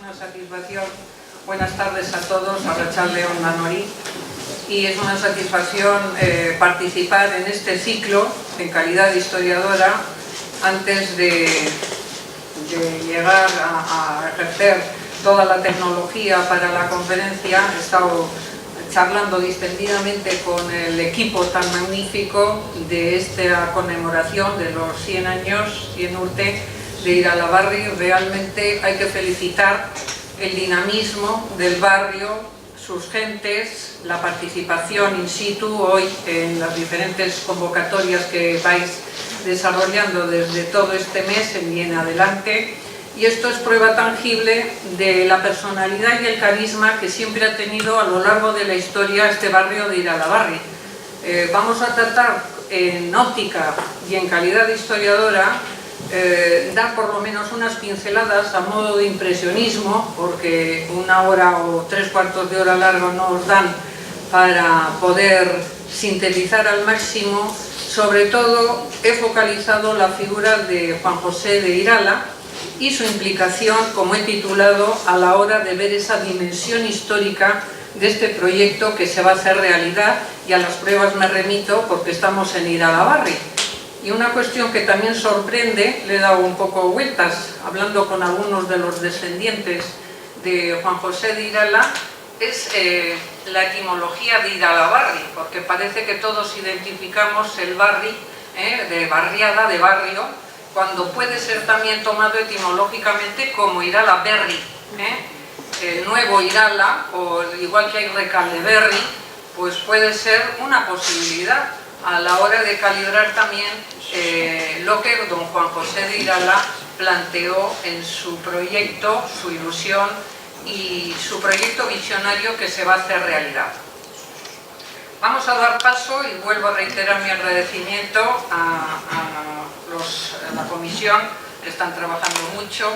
una satisfacción. Buenas tardes a todos, Arratsalde on Danori. Y es una satisfacción participar en este ciclo en calidad de historiadora antes de llegar a ejercer toda la tecnología para la conferencia. He estado charlando distendidamente con el equipo tan magnífico de esta conmemoración de los 100 años, 100 urte de Iralabarri. Realmente hay que felicitar el dinamismo del barrio, sus gentes, la participación in situ hoy en las diferentes convocatorias que vais desarrollando desde todo este mes y en adelante. Y esto es prueba tangible de la personalidad y el carisma que siempre ha tenido a lo largo de la historia este barrio de Iralabarri. Vamos a tratar en óptica y en calidad de historiadora dar por lo menos unas pinceladas a modo de impresionismo, porque una hora o 3/4 de hora largo no os dan para poder sintetizar al máximo. Sobre todo he focalizado la figura de Juan José de Irala y su implicación, como he titulado, a la hora de ver esa dimensión histórica de este proyecto que se va a hacer realidad, y a las pruebas me remito porque estamos en Iralabarri. Y una cuestión que también sorprende, le he dado un poco vueltas, hablando con algunos de los descendientes de Juan José de Irala, es la etimología de Iralabarri, porque parece que todos identificamos el barri, de barriada, de barrio, cuando puede ser también tomado etimológicamente como Iralaberri. El nuevo Irala, o igual que hay Recaldeberri, pues puede ser una posibilidad a la hora de calibrar también lo que don Juan José de Irala planteó en su proyecto, su ilusión y su proyecto visionario que se va a hacer realidad. Vamos a dar paso, y vuelvo a reiterar mi agradecimiento a la comisión, que están trabajando mucho.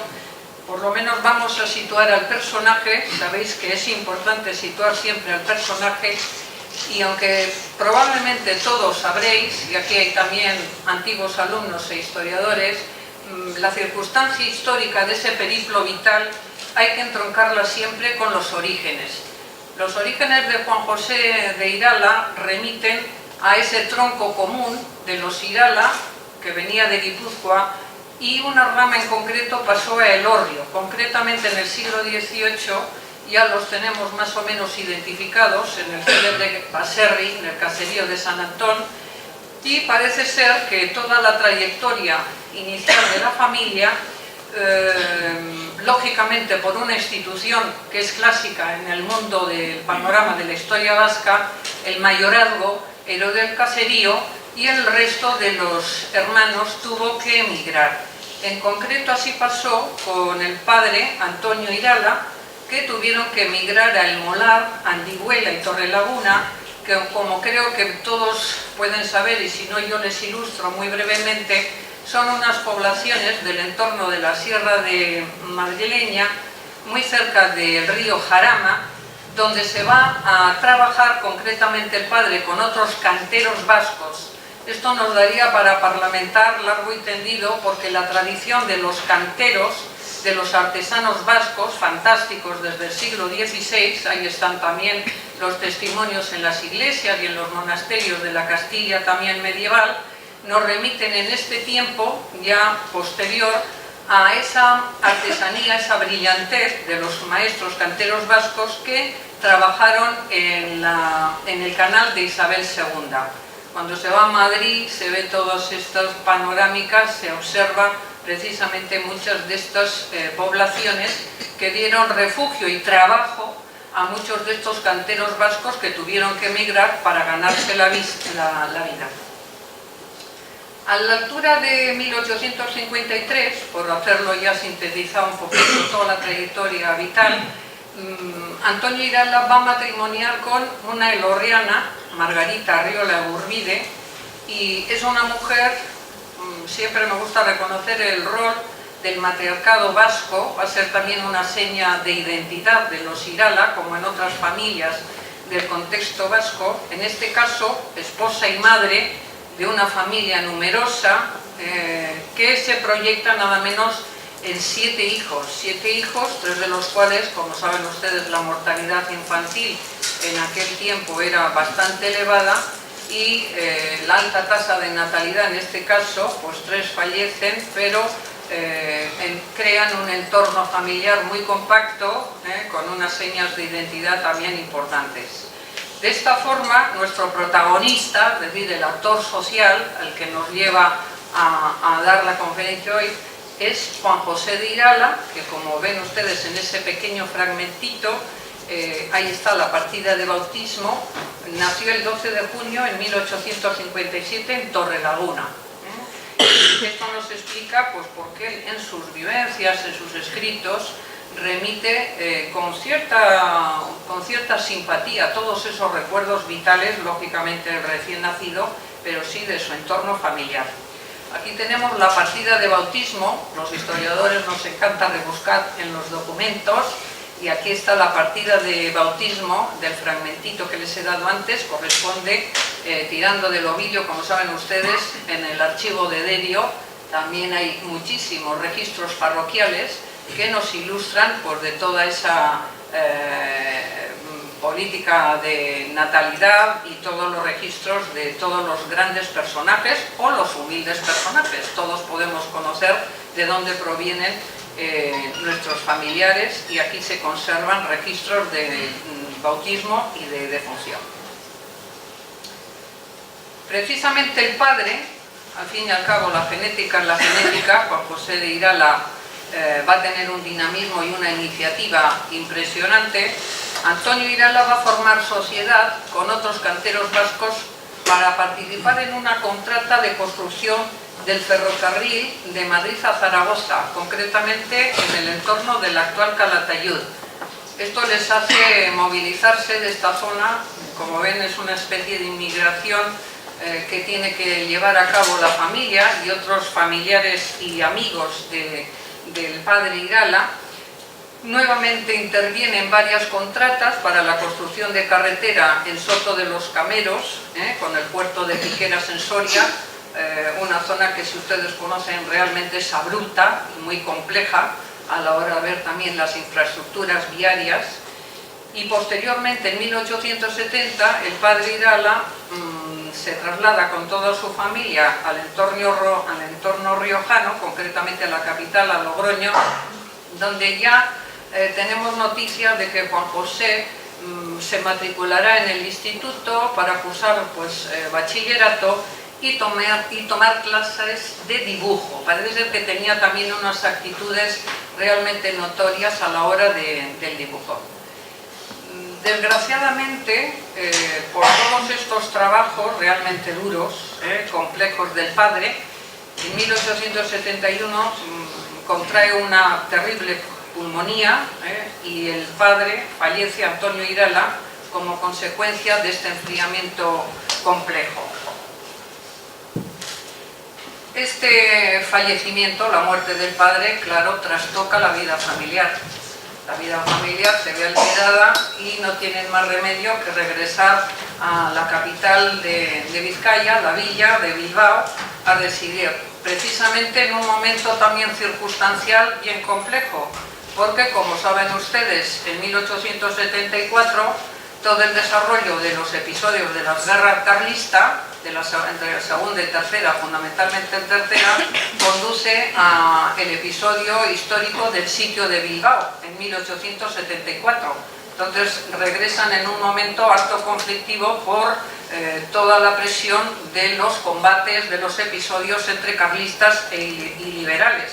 Por lo menos vamos a situar al personaje. Sabéis que es importante situar siempre al personaje, y aunque probablemente todos sabréis, y aquí hay también antiguos alumnos e historiadores, la circunstancia histórica de ese periplo vital hay que entroncarla siempre con los orígenes. Los orígenes de Juan José de Irala remiten a ese tronco común de los Irala, que venía de Guipúzcoa, y una rama en concreto pasó a Elorrio. Concretamente en el siglo XVIII ya los tenemos más o menos identificados en el célebre Baserri, en el caserío de San Antón, y parece ser que toda la trayectoria inicial de la familia, lógicamente por una institución que es clásica en el mundo del panorama de la historia vasca, el mayorazgo era del caserío, y el resto de los hermanos tuvo que emigrar. En concreto así pasó con el padre Antonio Irala, que tuvieron que emigrar a El Molar, Andigüela y Torrelaguna, que como creo que todos pueden saber, y si no yo les ilustro muy brevemente, son unas poblaciones del entorno de la Sierra de Madrileña, muy cerca del río Jarama, donde se va a trabajar concretamente el padre con otros canteros vascos. Esto nos daría para parlamentar largo y tendido, porque la tradición de los canteros, de los artesanos vascos, fantásticos desde el siglo XVI, ahí están también los testimonios en las iglesias y en los monasterios de la Castilla también medieval, nos remiten en este tiempo ya posterior a esa artesanía, esa brillantez de los maestros canteros vascos que trabajaron en el canal de Isabel II. Cuando se va a Madrid se ve todas estas panorámicas, se observa precisamente muchas de estas poblaciones que dieron refugio y trabajo a muchos de estos canteros vascos que tuvieron que emigrar para ganarse la vida. A la altura de 1853, por hacerlo ya sintetizado un poquito toda la trayectoria vital, Antonio Irala va a matrimoniar con una elorriana, Margarita Arriola Gurbide, y es una mujer, siempre me gusta reconocer el rol del matriarcado vasco, va a ser también una seña de identidad de los Irala, como en otras familias del contexto vasco, en este caso esposa y madre de una familia numerosa que se proyecta nada menos en 7 hijos, 3 de los cuales, como saben ustedes, la mortalidad infantil en aquel tiempo era bastante elevada y la alta tasa de natalidad en este caso, pues 3 fallecen, pero crean un entorno familiar muy compacto, con unas señas de identidad también importantes. De esta forma, nuestro protagonista, es decir, el actor social al que nos lleva a dar la conferencia hoy, es Juan José de Irala, que como ven ustedes en ese pequeño fragmentito, ahí está la partida de bautismo. Nació el 12 de junio en 1857 en Torrelaguna. Esto nos explica pues, por qué en sus vivencias, en sus escritos, remite con cierta simpatía a todos esos recuerdos vitales, lógicamente del recién nacido, pero sí de su entorno familiar. Aquí tenemos la partida de bautismo. Los historiadores nos encanta rebuscar en los documentos, y aquí está la partida de bautismo del fragmentito que les he dado antes. Corresponde, tirando del ovillo, como saben ustedes, en el archivo de Derio también hay muchísimos registros parroquiales que nos ilustran pues, de toda esa política de natalidad y todos los registros de todos los grandes personajes o los humildes personajes. Todos podemos conocer de dónde provienen nuestros familiares, y aquí se conservan registros de bautismo y de defunción. Precisamente el padre, al fin y al cabo la genética es la genética. Juan José de Irala va a tener un dinamismo y una iniciativa impresionante. Antonio Irala va a formar sociedad con otros canteros vascos para participar en una contrata de construcción del ferrocarril de Madrid a Zaragoza, concretamente en el entorno del actual Calatayud. Esto les hace movilizarse de esta zona. Como ven, es una especie de inmigración que tiene que llevar a cabo la familia y otros familiares y amigos del padre Irala. Nuevamente intervienen varias contratas para la construcción de carretera en Soto de los Cameros, con el puerto de Piqueras en Soria, una zona que, si ustedes conocen, realmente es abrupta y muy compleja a la hora de ver también las infraestructuras viarias. Y posteriormente, en 1870, el padre Irala se traslada con toda su familia al entorno riojano, concretamente a la capital, a Logroño, donde ya tenemos noticias de que Juan José se matriculará en el instituto para cursar pues, bachillerato y tomar clases de dibujo. Parece ser que tenía también unas actitudes realmente notorias a la hora del dibujo. Desgraciadamente, por todos estos trabajos realmente duros, complejos del padre, en 1871 contrae una terrible pulmonía, y el padre fallece, Antonio Irala, como consecuencia de este enfriamiento complejo. Este fallecimiento, la muerte del padre, claro, trastoca la vida familiar. La vida familiar se ve alterada y no tienen más remedio que regresar a la capital de Vizcaya, la villa de Bilbao, a residir. Precisamente en un momento también circunstancial bien complejo, porque, como saben ustedes, en 1874 todo el desarrollo de los episodios de las guerras carlistas, entre la segunda y tercera, fundamentalmente en tercera, conduce al episodio histórico del sitio de Bilbao en 1874. Entonces regresan en un momento harto conflictivo por toda la presión de los combates, de los episodios entre carlistas y liberales,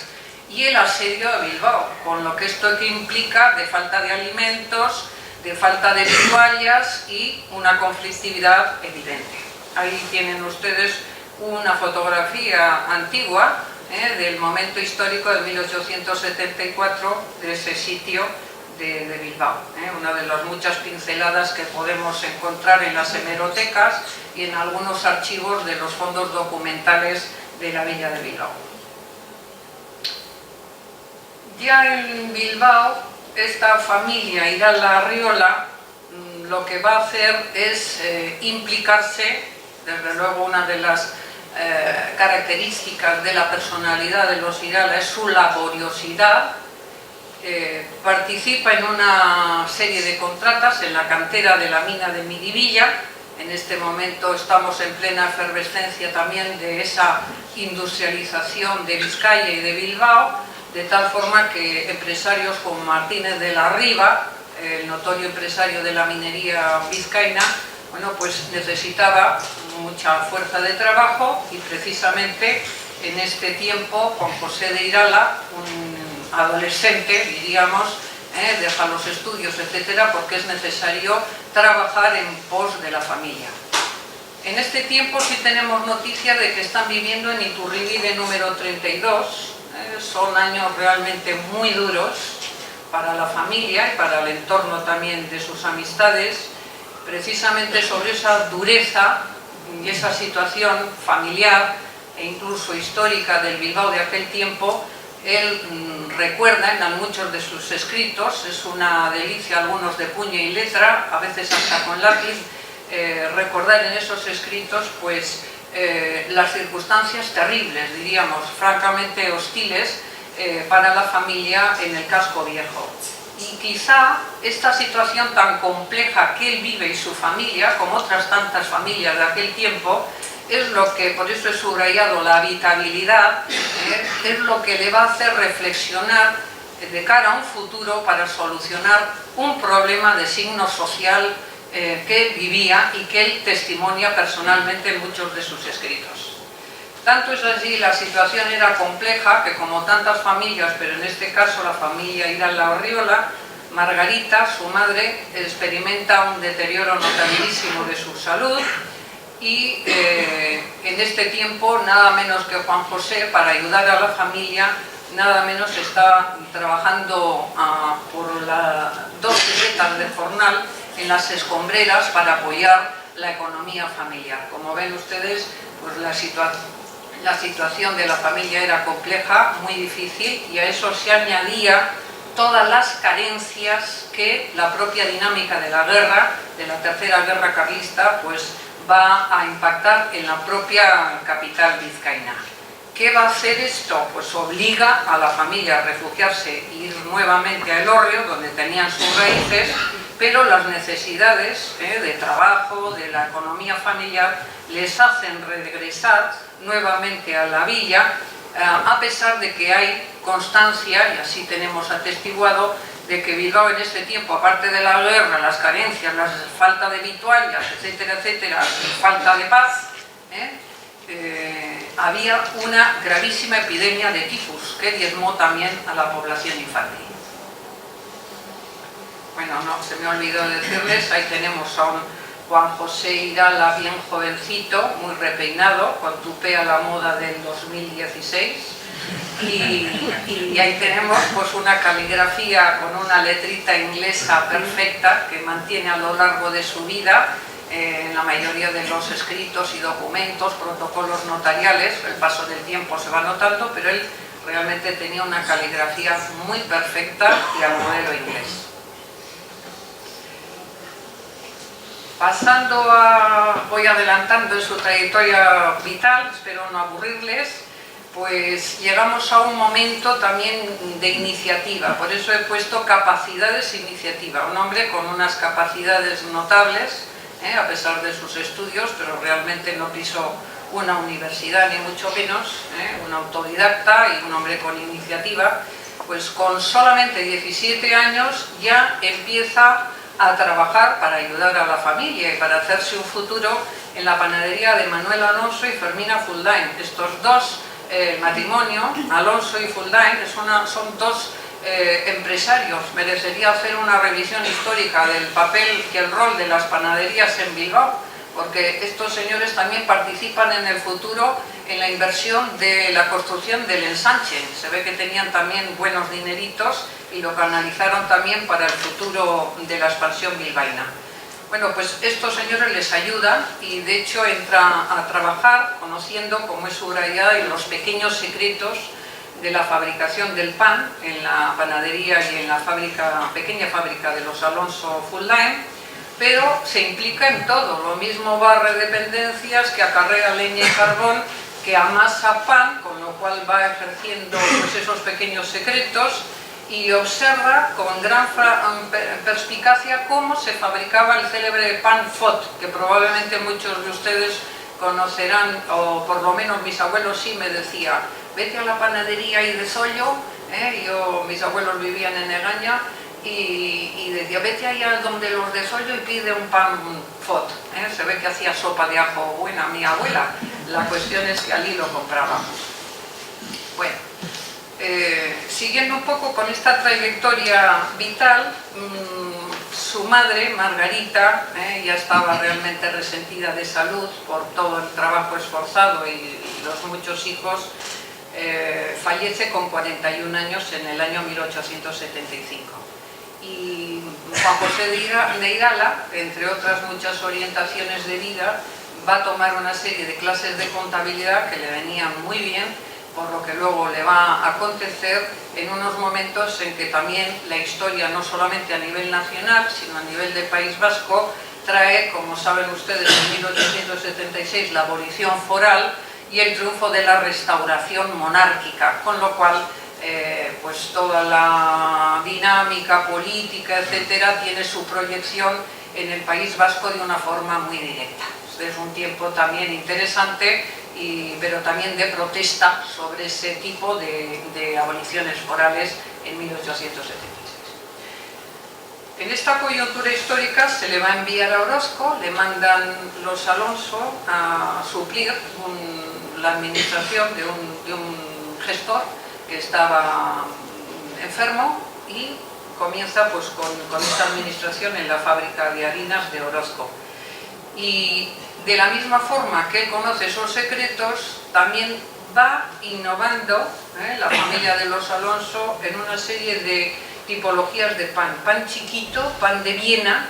y el asedio a Bilbao, con lo que esto implica de falta de alimentos, de falta de vituallas y una conflictividad evidente. Ahí tienen ustedes una fotografía antigua del momento histórico de 1874 de ese sitio de Bilbao, una de las muchas pinceladas que podemos encontrar en las hemerotecas y en algunos archivos de los fondos documentales de la villa de Bilbao. Ya en Bilbao, esta familia Irala Arriola lo que va a hacer es implicarse. Desde luego, una de las características de la personalidad de los Irala es su laboriosidad. Participa en una serie de contratas en la cantera de la mina de Miribilla. En este momento estamos en plena efervescencia también de esa industrialización de Vizcaya y de Bilbao, de tal forma que empresarios como Martínez de la Riva, el notorio empresario de la minería vizcaína, bueno, pues necesitaba mucha fuerza de trabajo y precisamente en este tiempo Juan José de Irala, un adolescente, diríamos, deja los estudios, etcétera, porque es necesario trabajar en pos de la familia. En este tiempo sí tenemos noticia de que están viviendo en Iturribide número 32, son años realmente muy duros para la familia y para el entorno también de sus amistades. Precisamente sobre esa dureza y esa situación familiar e incluso histórica del Bilbao de aquel tiempo, él recuerda en muchos de sus escritos, es una delicia, algunos de puño y letra, a veces hasta con lápiz, recordar en esos escritos pues las circunstancias terribles, diríamos, francamente hostiles para la familia en el casco viejo. Y quizá esta situación tan compleja que él vive y su familia, como otras tantas familias de aquel tiempo, es lo que, por eso he subrayado la habitabilidad, es lo que le va a hacer reflexionar de cara a un futuro para solucionar un problema de signo social que vivía y que él testimonia personalmente en muchos de sus escritos. Tanto es así, la situación era compleja que, como tantas familias, pero en este caso la familia Irala Orriola, Margarita, su madre, experimenta un deterioro notabilísimo de su salud y en este tiempo nada menos que Juan José, para ayudar a la familia, nada menos está trabajando por las 2 pesetas de jornal en las escombreras para apoyar la economía familiar. Como ven ustedes, pues la situación de la familia era compleja, muy difícil, y a eso se añadía todas las carencias que la propia dinámica de la guerra, de la tercera guerra carlista, pues va a impactar en la propia capital vizcaína. ¿Qué va a hacer esto? Pues obliga a la familia a refugiarse e ir nuevamente a Elorrio, donde tenían sus raíces, pero las necesidades de trabajo, de la economía familiar, les hacen regresar nuevamente a la villa, a pesar de que hay constancia, y así tenemos atestiguado, de que Bilbao en este tiempo, aparte de la guerra, las carencias, la falta de vituallas, etcétera, etcétera, falta de paz, había una gravísima epidemia de tifus que diezmó también a la población infantil. Bueno, no, se me olvidó decirles, ahí tenemos a un Juan José Irala bien jovencito, muy repeinado, con tupé a la moda del 2016, y ahí tenemos pues una caligrafía con una letrita inglesa perfecta que mantiene a lo largo de su vida en la mayoría de los escritos y documentos, protocolos notariales. El paso del tiempo se va notando, pero él realmente tenía una caligrafía muy perfecta y al modelo inglés. Pasando voy adelantando en su trayectoria vital, espero no aburrirles, pues llegamos a un momento también de iniciativa, por eso he puesto capacidades e iniciativa. Un hombre con unas capacidades notables, a pesar de sus estudios, pero realmente no pisó una universidad ni mucho menos, un autodidacta y un hombre con iniciativa, pues con solamente 17 años ya empieza a trabajar para ayudar a la familia y para hacerse un futuro en la panadería de Manuel Alonso y Fermina Fuldain. Estos dos matrimonios, Alonso y Fuldain, son dos empresarios. Merecería hacer una revisión histórica del papel y el rol de las panaderías en Bilbao, porque estos señores también participan en el futuro en la inversión de la construcción del ensanche. Se ve que tenían también buenos dineritos y lo canalizaron también para el futuro de la expansión bilbaína. Bueno, pues estos señores les ayudan y de hecho entra a trabajar conociendo, como es subrayada, en los pequeños secretos de la fabricación del pan en la panadería y en la pequeña fábrica de los Alonso Fuldain, pero se implica en todo. Lo mismo barre dependencias, que acarrea leña y carbón, que amasa pan, con lo cual va ejerciendo pues, esos pequeños secretos, y observa con gran perspicacia cómo se fabricaba el célebre pan Fot, que probablemente muchos de ustedes conocerán, o por lo menos mis abuelos sí me decían, vete a la panadería y de Sollo, mis abuelos vivían en Egaña, y decía, vete allá donde los de Sollo y pide un pan Fot. Se ve que hacía sopa de ajo buena mi abuela, la cuestión es que allí lo comprábamos. Bueno, siguiendo un poco con esta trayectoria vital, su madre, Margarita, ya estaba realmente resentida de salud por todo el trabajo esforzado y los muchos hijos, fallece con 41 años en el año 1875. Y Juan José de Irala, entre otras muchas orientaciones de vida, va a tomar una serie de clases de contabilidad que le venían muy bien, por lo que luego le va a acontecer en unos momentos en que también la historia, no solamente a nivel nacional, sino a nivel del País Vasco, trae, como saben ustedes, en 1876 la abolición foral y el triunfo de la restauración monárquica, con lo cual pues toda la dinámica política, etcétera, tiene su proyección en el País Vasco de una forma muy directa. Es un tiempo también interesante, pero también de protesta sobre ese tipo de aboliciones forales en 1876. En esta coyuntura histórica se le va a enviar a Orozco, le mandan los Alonso a suplir la administración de un gestor que estaba enfermo, y comienza pues con esta administración en la fábrica de harinas de Orozco. Y de la misma forma que él conoce esos secretos, también va innovando la familia de los Alonso en una serie de tipologías de pan. Pan chiquito, pan de Viena,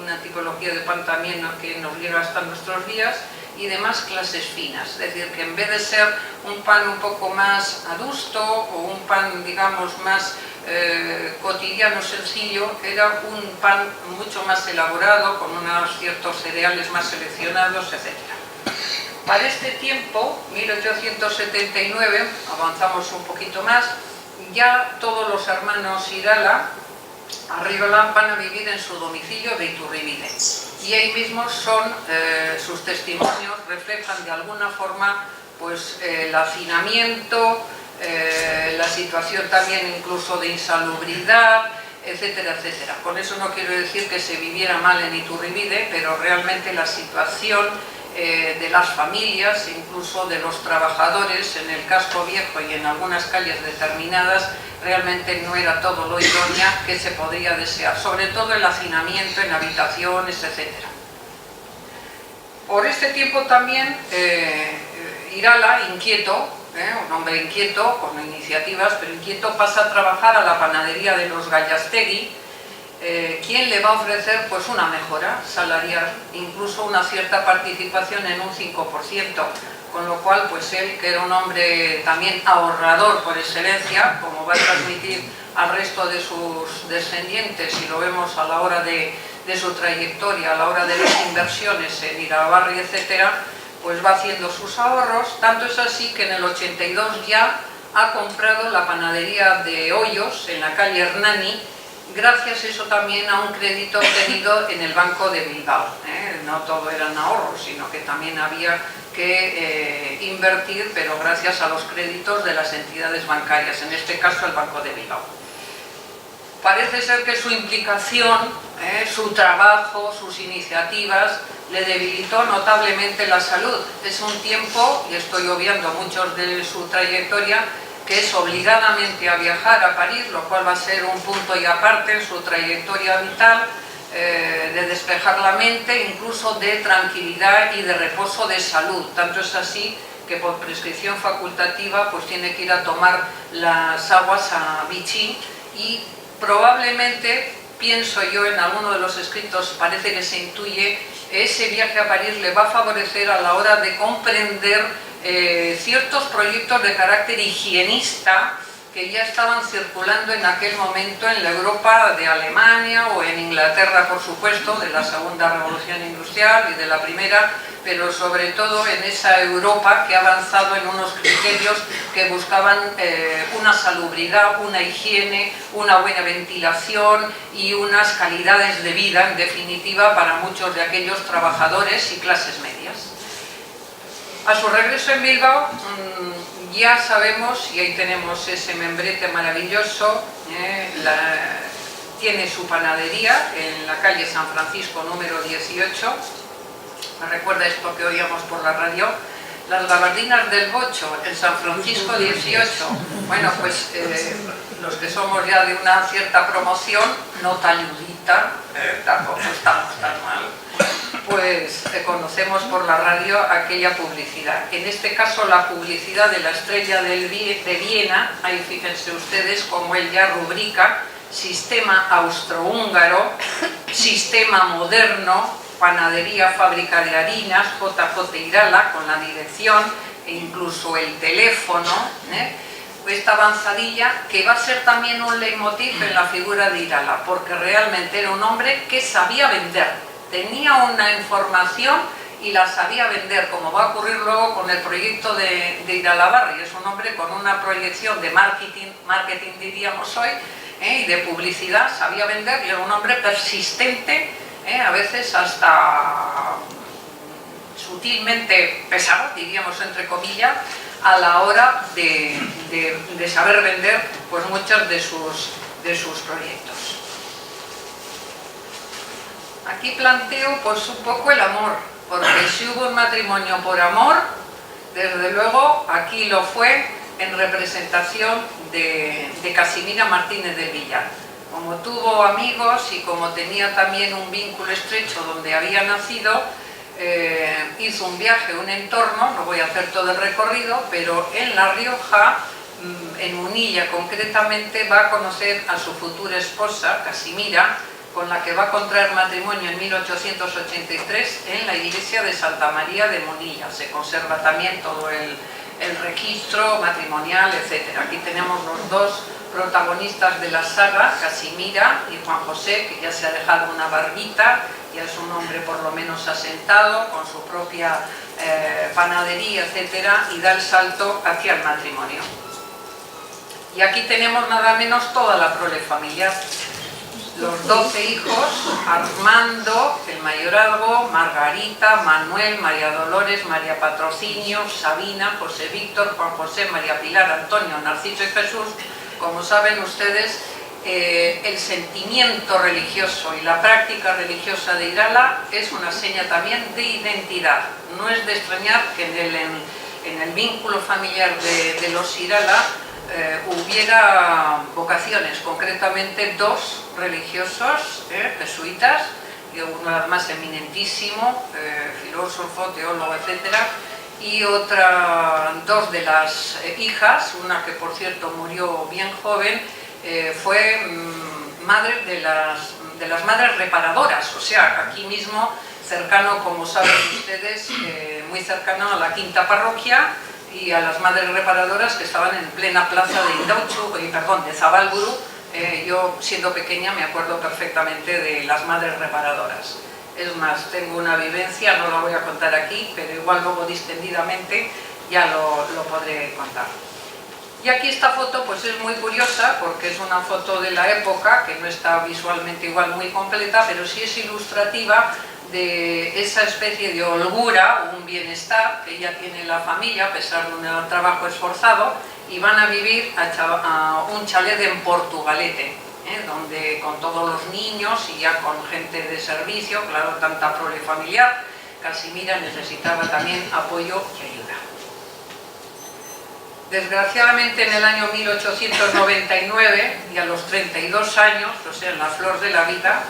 una tipología de pan también que nos llega hasta nuestros días, y demás clases finas. Es decir, que en vez de ser un pan un poco más adusto o un pan, digamos, más cotidiano, sencillo, era un pan mucho más elaborado, con unos ciertos cereales más seleccionados, etc. Para este tiempo, 1879, avanzamos un poquito más, ya todos los hermanos Irala Arriola van a vivir en su domicilio de Iturribide, y ahí mismo son sus testimonios, reflejan de alguna forma pues el hacinamiento, la situación también incluso de insalubridad, etcétera, etcétera. Con eso no quiero decir que se viviera mal en Iturribide, pero realmente la situación de las familias, incluso de los trabajadores en el casco viejo y en algunas calles determinadas, realmente no era todo lo idónea que se podría desear, sobre todo el hacinamiento en habitaciones, etcétera. Por este tiempo también Irala, inquieto, un hombre inquieto, con iniciativas, pero inquieto, pasa a trabajar a la panadería de los Gallastegui, quien le va a ofrecer pues una mejora salarial, incluso una cierta participación en un 5%, con lo cual pues él, que era un hombre también ahorrador por excelencia, como va a transmitir al resto de sus descendientes, y lo vemos a la hora de su trayectoria, a la hora de las inversiones en Irabarri, etcétera, pues va haciendo sus ahorros. Tanto es así que en el 82 ya ha comprado la panadería de Hoyos en la calle Hernani, gracias eso también a un crédito obtenido en el Banco de Bilbao. No todo eran ahorros, sino que también había que invertir, pero gracias a los créditos de las entidades bancarias, en este caso el Banco de Bilbao. Parece ser que su implicación, su trabajo, sus iniciativas, le debilitó notablemente la salud. Es un tiempo, y estoy obviando muchos de su trayectoria, que es obligadamente a viajar a París, lo cual va a ser un punto y aparte en su trayectoria vital, de despejar la mente, incluso de tranquilidad y de reposo de salud. Tanto es así que por prescripción facultativa pues tiene que ir a tomar las aguas a Vichy, y probablemente, pienso yo, en alguno de los escritos parece que se intuye, ese viaje a París le va a favorecer a la hora de comprender ciertos proyectos de carácter higienista que ya estaban circulando en aquel momento en la Europa de Alemania o en Inglaterra, por supuesto, de la Segunda Revolución Industrial y de la Primera, pero sobre todo en esa Europa que ha avanzado en unos criterios que buscaban una salubridad, una higiene, una buena ventilación y unas calidades de vida, en definitiva, para muchos de aquellos trabajadores y clases medias. A su regreso en Bilbao, ya sabemos, y ahí tenemos ese membrete maravilloso, tiene su panadería en la calle San Francisco número 18. Me recuerda esto que oíamos por la radio, las gabardinas del Bocho en San Francisco 18. Bueno, pues los que somos ya de una cierta promoción, no tan ludita, tampoco estamos tan mal, pues conocemos por la radio aquella publicidad. En este caso la publicidad de la Estrella de Viena, ahí fíjense ustedes cómo él ya rubrica sistema austrohúngaro, sistema moderno, panadería, fábrica de harinas, JJ Irala, con la dirección e incluso el teléfono, esta avanzadilla que va a ser también un leitmotiv en la figura de Irala, porque realmente era un hombre que sabía vender, tenía una información y la sabía vender, como va a ocurrir luego con el proyecto de Iralabarri. Es un hombre con una proyección de marketing diríamos hoy, y de publicidad, sabía vender, y era un hombre persistente, a veces hasta sutilmente pesado, diríamos entre comillas, a la hora de saber vender pues muchos de sus proyectos. Aquí planteo pues un poco el amor, porque si hubo un matrimonio por amor, desde luego aquí lo fue en representación de Casimira Martínez del Villar. Como tuvo amigos y como tenía también un vínculo estrecho donde había nacido, hizo un viaje, un entorno, no voy a hacer todo el recorrido, pero en La Rioja, en Munilla concretamente, va a conocer a su futura esposa, Casimira, con la que va a contraer matrimonio en 1883 en la iglesia de Santa María de Munilla. Se conserva también todo el registro matrimonial, etc. Aquí tenemos los dos protagonistas de la saga, Casimira y Juan José, que ya se ha dejado una barbita, ya es un hombre por lo menos asentado, con su propia panadería, etcétera, y da el salto hacia el matrimonio. Y aquí tenemos nada menos toda la prole familiar. Los 12 hijos, Armando, el mayorazgo, Margarita, Manuel, María Dolores, María Patrocinio, Sabina, José Víctor, Juan José, María Pilar, Antonio, Narciso y Jesús. Como saben ustedes, el sentimiento religioso y la práctica religiosa de Irala es una seña también de identidad. No es de extrañar que en el vínculo familiar de los Irala hubiera vocaciones, concretamente dos religiosos, jesuitas, y uno además eminentísimo, filósofo, teólogo, etcétera, y dos de las hijas, una que por cierto murió bien joven, fue madre de las madres reparadoras, o sea, aquí mismo, cercano, como saben ustedes, muy cercano a la quinta parroquia y a las madres reparadoras que estaban en plena plaza de Zabalburu. Yo, siendo pequeña, me acuerdo perfectamente de las madres reparadoras. Es más, tengo una vivencia, no la voy a contar aquí, pero igual luego distendidamente ya lo podré contar. Y aquí esta foto pues es muy curiosa porque es una foto de la época, que no está visualmente igual muy completa, pero sí es ilustrativa de esa especie de holgura, un bienestar que ya tiene la familia a pesar de un trabajo esforzado, y van a vivir a un chalet en Portugalete, donde con todos los niños y ya con gente de servicio, claro, tanta prole familiar, Casimira necesitaba también apoyo y ayuda. Desgraciadamente en el año 1899, y a los 32 años, o sea, en la flor de la vida,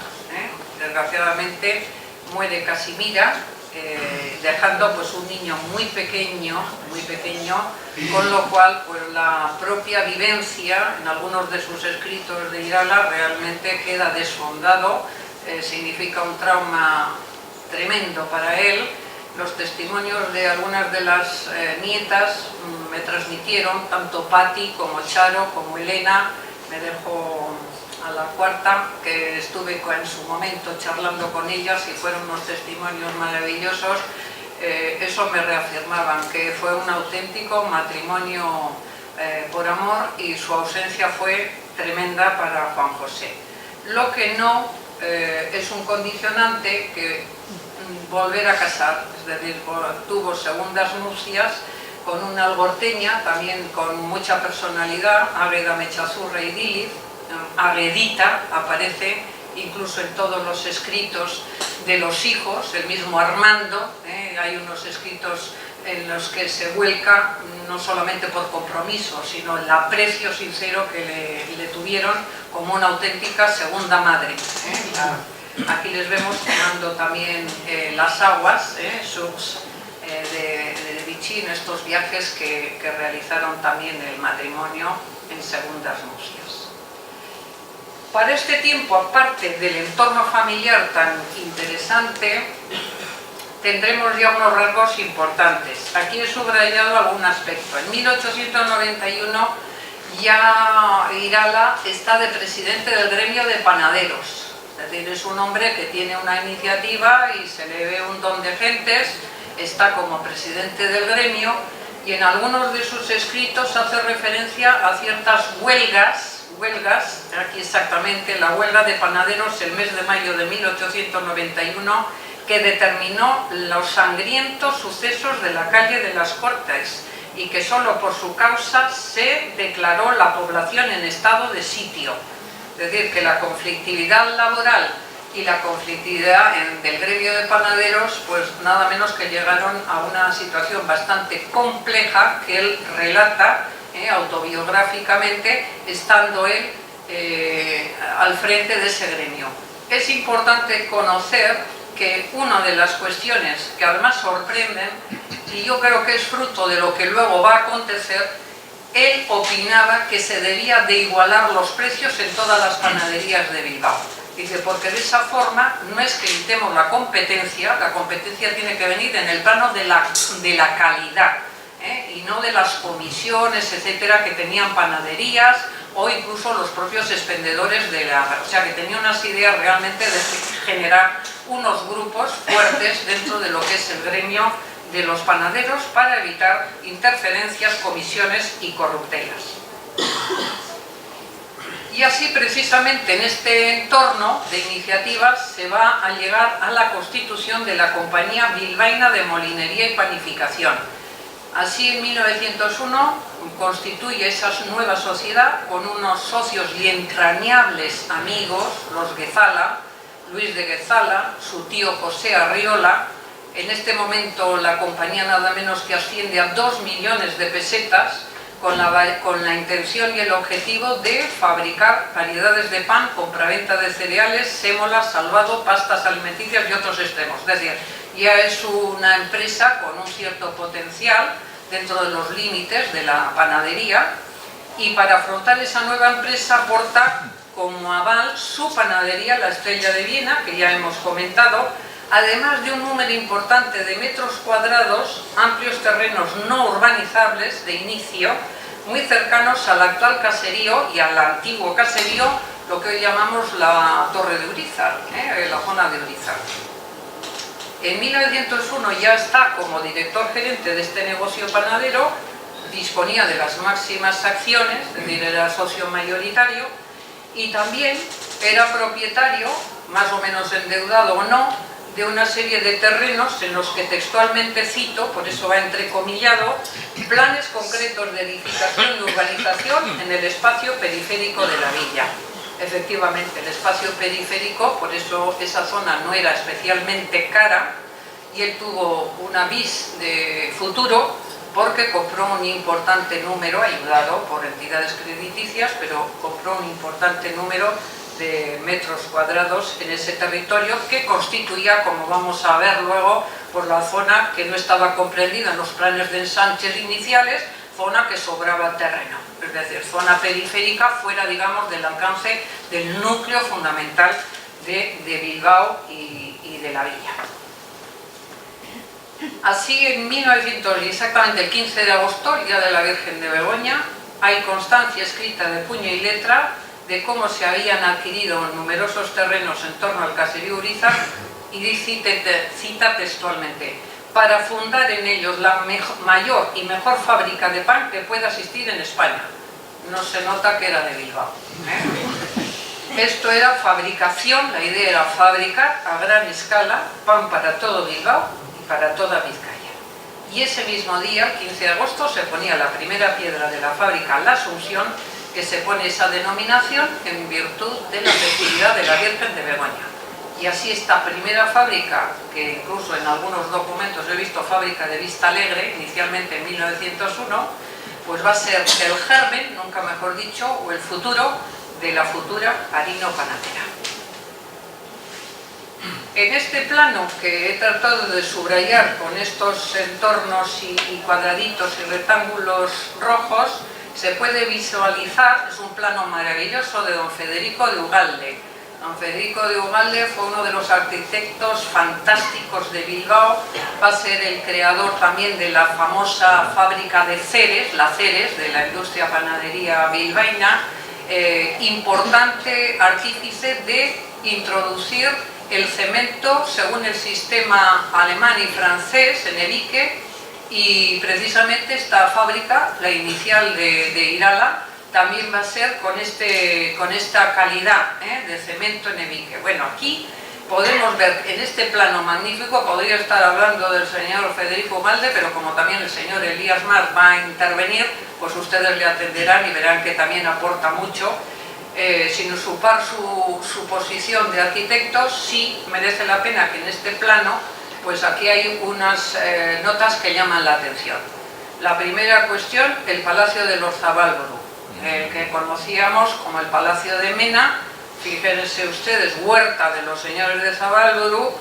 desgraciadamente muere Casimira, dejando pues un niño muy pequeño, con lo cual pues la propia vivencia en algunos de sus escritos de Irala realmente queda desfondado, significa un trauma tremendo para él, los testimonios de algunas de las nietas me transmitieron, tanto Patti como Charo como Elena, me dejo a la cuarta, que estuve en su momento charlando con ellas y fueron unos testimonios maravillosos. Eso me reafirmaban, que fue un auténtico matrimonio por amor, y su ausencia fue tremenda para Juan José. Lo que no es un condicionante que volver a casar, es decir, tuvo segundas nupcias con una algorteña, también con mucha personalidad, Águeda Mechazurra y Díliz. Aguedita aparece incluso en todos los escritos de los hijos, el mismo Armando, hay unos escritos en los que se vuelca no solamente por compromiso, sino el aprecio sincero que le tuvieron como una auténtica segunda madre. Aquí les vemos tomando también las aguas, subs de Vichy, en estos viajes que realizaron también el matrimonio en segundas nupcias. Para este tiempo, aparte del entorno familiar tan interesante, tendremos ya unos rasgos importantes. Aquí he subrayado algún aspecto. En 1891 ya Irala está de presidente del gremio de panaderos. Es decir, es un hombre que tiene una iniciativa y se le ve un don de gentes, está como presidente del gremio, y en algunos de sus escritos hace referencia a ciertas huelgas, aquí exactamente la huelga de panaderos el mes de mayo de 1891, que determinó los sangrientos sucesos de la calle de las Cortes, y que solo por su causa se declaró la población en estado de sitio. Es decir, que la conflictividad laboral y la conflictividad del gremio de panaderos, pues nada menos que llegaron a una situación bastante compleja que él relata autobiográficamente, estando él al frente de ese gremio. Es importante conocer que una de las cuestiones que además sorprenden, y yo creo que es fruto de lo que luego va a acontecer, él opinaba que se debía de igualar los precios en todas las panaderías de Bilbao. Dice, porque de esa forma no es que evitemos la competencia tiene que venir en el plano de la calidad, y no de las comisiones, etcétera, que tenían panaderías o incluso los propios expendedores o sea, que tenía unas ideas realmente de generar unos grupos fuertes dentro de lo que es el gremio de los panaderos para evitar interferencias, comisiones y corruptelas. Y así, precisamente en este entorno de iniciativas, se va a llegar a la constitución de la Compañía Bilbaína de Molinería y Panificación. Así, en 1901 constituye esa nueva sociedad con unos socios y entrañables amigos, los Guezala, Luis de Guezala, su tío José Arriola. En este momento la compañía nada menos que asciende a 2 millones de pesetas, con la intención y el objetivo de fabricar variedades de pan, compraventa de cereales, sémola, salvado, pastas alimenticias y otros extremos. Es decir, ya es una empresa con un cierto potencial dentro de los límites de la panadería, y para afrontar esa nueva empresa aporta como aval su panadería La Estrella de Viena, que ya hemos comentado, además de un número importante de metros cuadrados, amplios terrenos no urbanizables de inicio, muy cercanos al actual caserío y al antiguo caserío, lo que hoy llamamos la Torre de Urizar, la zona de Urizar. En 1901 ya está como director gerente de este negocio panadero, disponía de las máximas acciones, es decir, era socio mayoritario, y también era propietario, más o menos endeudado o no, de una serie de terrenos en los que textualmente cito, por eso va entrecomillado, planes concretos de edificación y urbanización en el espacio periférico de la villa. Efectivamente, el espacio periférico, por eso esa zona no era especialmente cara, y él tuvo una vis de futuro porque compró un importante número, ayudado por entidades crediticias, pero compró un importante número de metros cuadrados en ese territorio, que constituía, como vamos a ver luego, por la zona que no estaba comprendida en los planes de ensanches iniciales, zona que sobraba terreno, es decir, zona periférica fuera, digamos, del alcance del núcleo fundamental de Bilbao y de la villa. Así, en 1900, exactamente el 15 de agosto, el Día de la Virgen de Begoña, hay constancia escrita de puño y letra de cómo se habían adquirido numerosos terrenos en torno al caserío Urizar, y cita textualmente: para fundar en ellos la mayor y mejor fábrica de pan que pueda existir en España. No se nota que era de Bilbao, ¿eh? Esto era fabricación, la idea era fabricar a gran escala pan para todo Bilbao y para toda Vizcaya. Y ese mismo día, el 15 de agosto, se ponía la primera piedra de la fábrica La Asunción, que se pone esa denominación en virtud de la festividad de la Virgen de Begoña. Y así esta primera fábrica, que incluso en algunos documentos he visto fábrica de Vista Alegre, inicialmente en 1901, pues va a ser el germen, nunca mejor dicho, o el futuro de la futura harino panadera. En este plano que he tratado de subrayar con estos entornos y cuadraditos y rectángulos rojos, se puede visualizar, es un plano maravilloso de don Federico de Ugalde. Don Federico de Ugalde fue uno de los arquitectos fantásticos de Bilbao, va a ser el creador también de la famosa fábrica de Ceres, la Ceres, de la industria panadería bilbaína, importante artífice de introducir el cemento según el sistema alemán y francés en Evique, y precisamente esta fábrica, la inicial de Irala, también va a ser con esta calidad de cemento en Evique. Bueno, aquí podemos ver en este plano magnífico, podría estar hablando del señor Federico Ugalde, pero como también el señor Elías Mar va a intervenir, pues ustedes le atenderán y verán que también aporta mucho. Sin usurpar su posición de arquitecto, sí merece la pena que en este plano, pues aquí hay unas notas que llaman la atención. La primera cuestión, el Palacio de los Zabálburu, el que conocíamos como el Palacio de Mena. Fíjense ustedes, huerta de los señores de Zabálburu,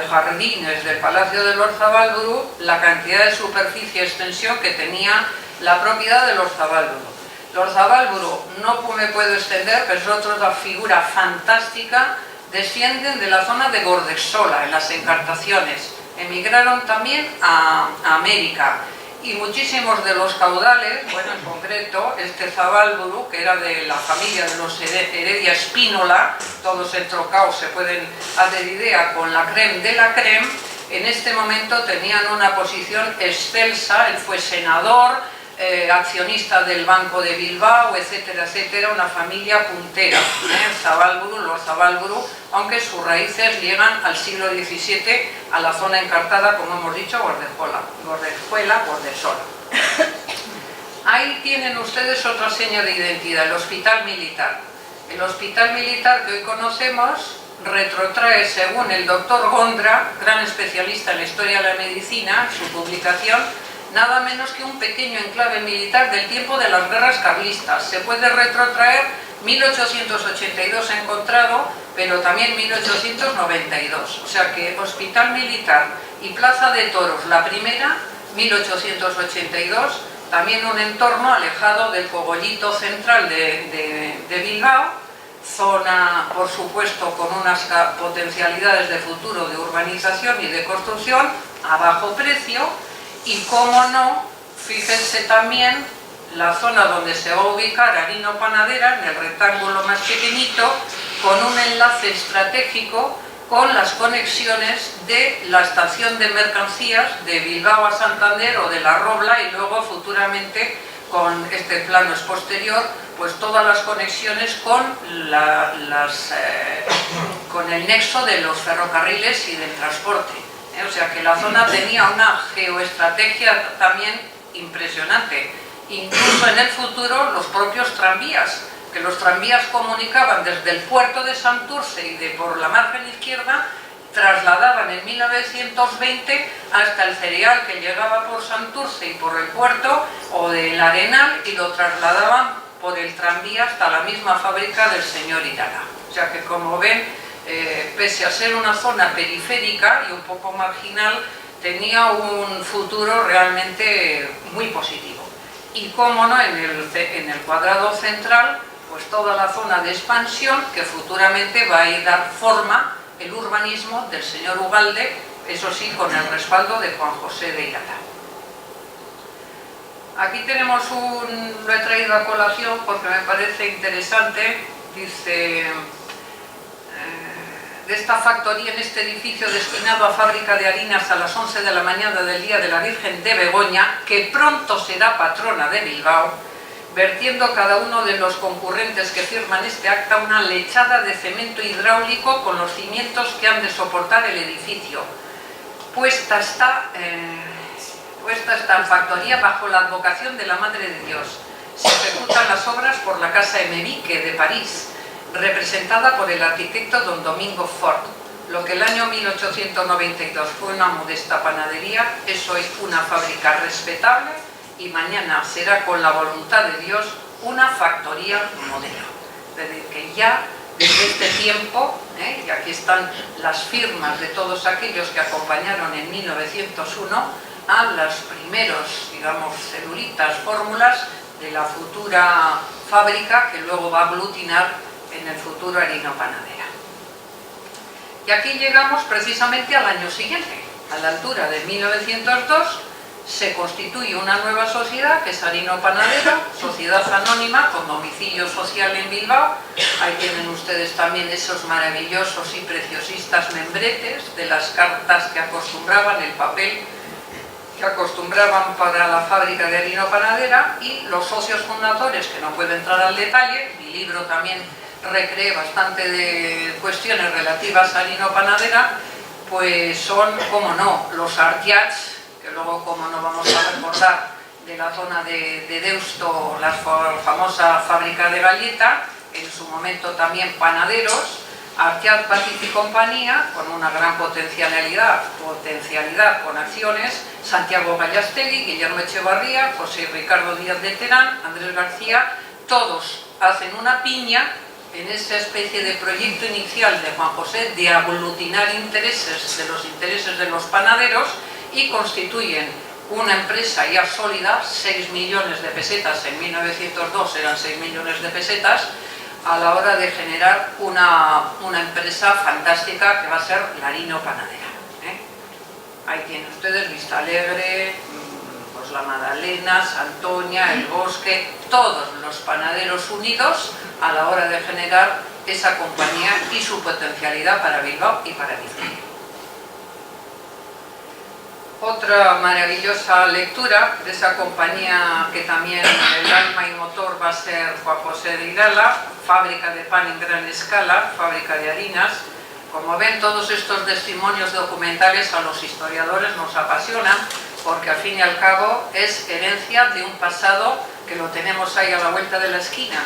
jardines del Palacio de los Zabálburu, la cantidad de superficie y extensión que tenía la propiedad de los Zabálburu. Los Zabálburu no me puedo extender, pero es otra figura fantástica. Descienden de la zona de Gordesola, en las Encartaciones. Emigraron también a América. Y muchísimos de los caudales, bueno, en concreto, este Zabálburu, que era de la familia de los Heredia Espínola, todos entrocados se pueden hacer idea con la creme de la creme, en este momento tenían una posición excelsa. Él fue senador, accionista del Banco de Bilbao, etcétera, etcétera, una familia puntera, los Zabálburu, aunque sus raíces llegan al siglo XVII, a la zona encartada, como hemos dicho, Gordesola. Ahí tienen ustedes otra seña de identidad, el Hospital Militar. El Hospital Militar que hoy conocemos retrotrae, según el doctor Gondra, gran especialista en la historia de la medicina, su publicación, nada menos que un pequeño enclave militar del tiempo de las guerras carlistas. Se puede retrotraer 1882 encontrado, pero también 1892. O sea que Hospital Militar y Plaza de Toros, la primera, 1882, también un entorno alejado del cogollito central de Bilbao, zona, por supuesto, con unas potencialidades de futuro de urbanización y de construcción a bajo precio. Y cómo no, fíjense también la zona donde se va a ubicar Harino Panadera, en el rectángulo más pequeñito, con un enlace estratégico con las conexiones de la estación de mercancías de Bilbao a Santander o de La Robla, y luego futuramente, con este plano es posterior, pues todas las conexiones con con el nexo de los ferrocarriles y del transporte. O sea que la zona tenía una geoestrategia también impresionante. Incluso en el futuro los propios tranvías, que los tranvías comunicaban desde el puerto de Santurce y por la margen izquierda, trasladaban en 1920 hasta el cereal que llegaba por Santurce y por el puerto o del Arenal, y lo trasladaban por el tranvía hasta la misma fábrica del señor Irala. O sea que, como ven, pese a ser una zona periférica y un poco marginal, tenía un futuro realmente muy positivo. Y cómo no, en el cuadrado central, pues toda la zona de expansión que futuramente va a ir a dar forma el urbanismo del señor Ugalde, eso sí, con el respaldo de Juan José de Irala. Aquí tenemos lo he traído a colación porque me parece interesante, dice, de esta factoría en este edificio destinado a fábrica de harinas a las 11 de la mañana del día de la Virgen de Begoña, que pronto será patrona de Bilbao, vertiendo cada uno de los concurrentes que firman este acta una lechada de cemento hidráulico con los cimientos que han de soportar el edificio. Puesta está en factoría bajo la advocación de la Madre de Dios. Se ejecutan las obras por la Casa Emevique de París, representada por el arquitecto don Domingo Fort. Lo que el año 1892 fue una modesta panadería es hoy una fábrica respetable y mañana será, con la voluntad de Dios, una factoría modelo. Es decir, que ya desde este tiempo, y aquí están las firmas de todos aquellos que acompañaron en 1901 a los primeros, digamos, celulitas, fórmulas de la futura fábrica que luego va a aglutinar en el futuro Harino Panadera. Y aquí llegamos precisamente al año siguiente, a la altura de 1902, se constituye una nueva sociedad que es Harino Panadera, sociedad anónima con domicilio social en Bilbao. Ahí tienen ustedes también esos maravillosos y preciosistas membretes de las cartas que acostumbraban, el papel que acostumbraban para la fábrica de Harino Panadera, y los socios fundadores, que no puedo entrar al detalle, mi libro también recree bastante de cuestiones relativas a Harino Panadera, pues son, como no, los Artiats, que luego, como no, vamos a recordar de la zona de Deusto, la famosa fábrica de galleta, en su momento también panaderos, Artiat Batit y compañía, con una gran potencialidad con acciones, Santiago Gallastegui, Guillermo Echevarría, José Ricardo Díaz de Terán, Andrés García, todos hacen una piña en esa especie de proyecto inicial de Juan José de aglutinar intereses de los panaderos, y constituyen una empresa ya sólida, 6 millones de pesetas, en 1902 eran 6 millones de pesetas, a la hora de generar una empresa fantástica que va a ser la Harino Panadera. Ahí tienen ustedes Vista Alegre, pues la Madalena, Santoña, El Bosque, todos los panaderos unidos a la hora de generar esa compañía y su potencialidad para Bilbao y para Vizcaya. Otra maravillosa lectura de esa compañía que también el alma y motor va a ser Juan José de Irala, fábrica de pan en gran escala, fábrica de harinas. Como ven, todos estos testimonios documentales a los historiadores nos apasionan, porque al fin y al cabo es herencia de un pasado que lo tenemos ahí a la vuelta de la esquina.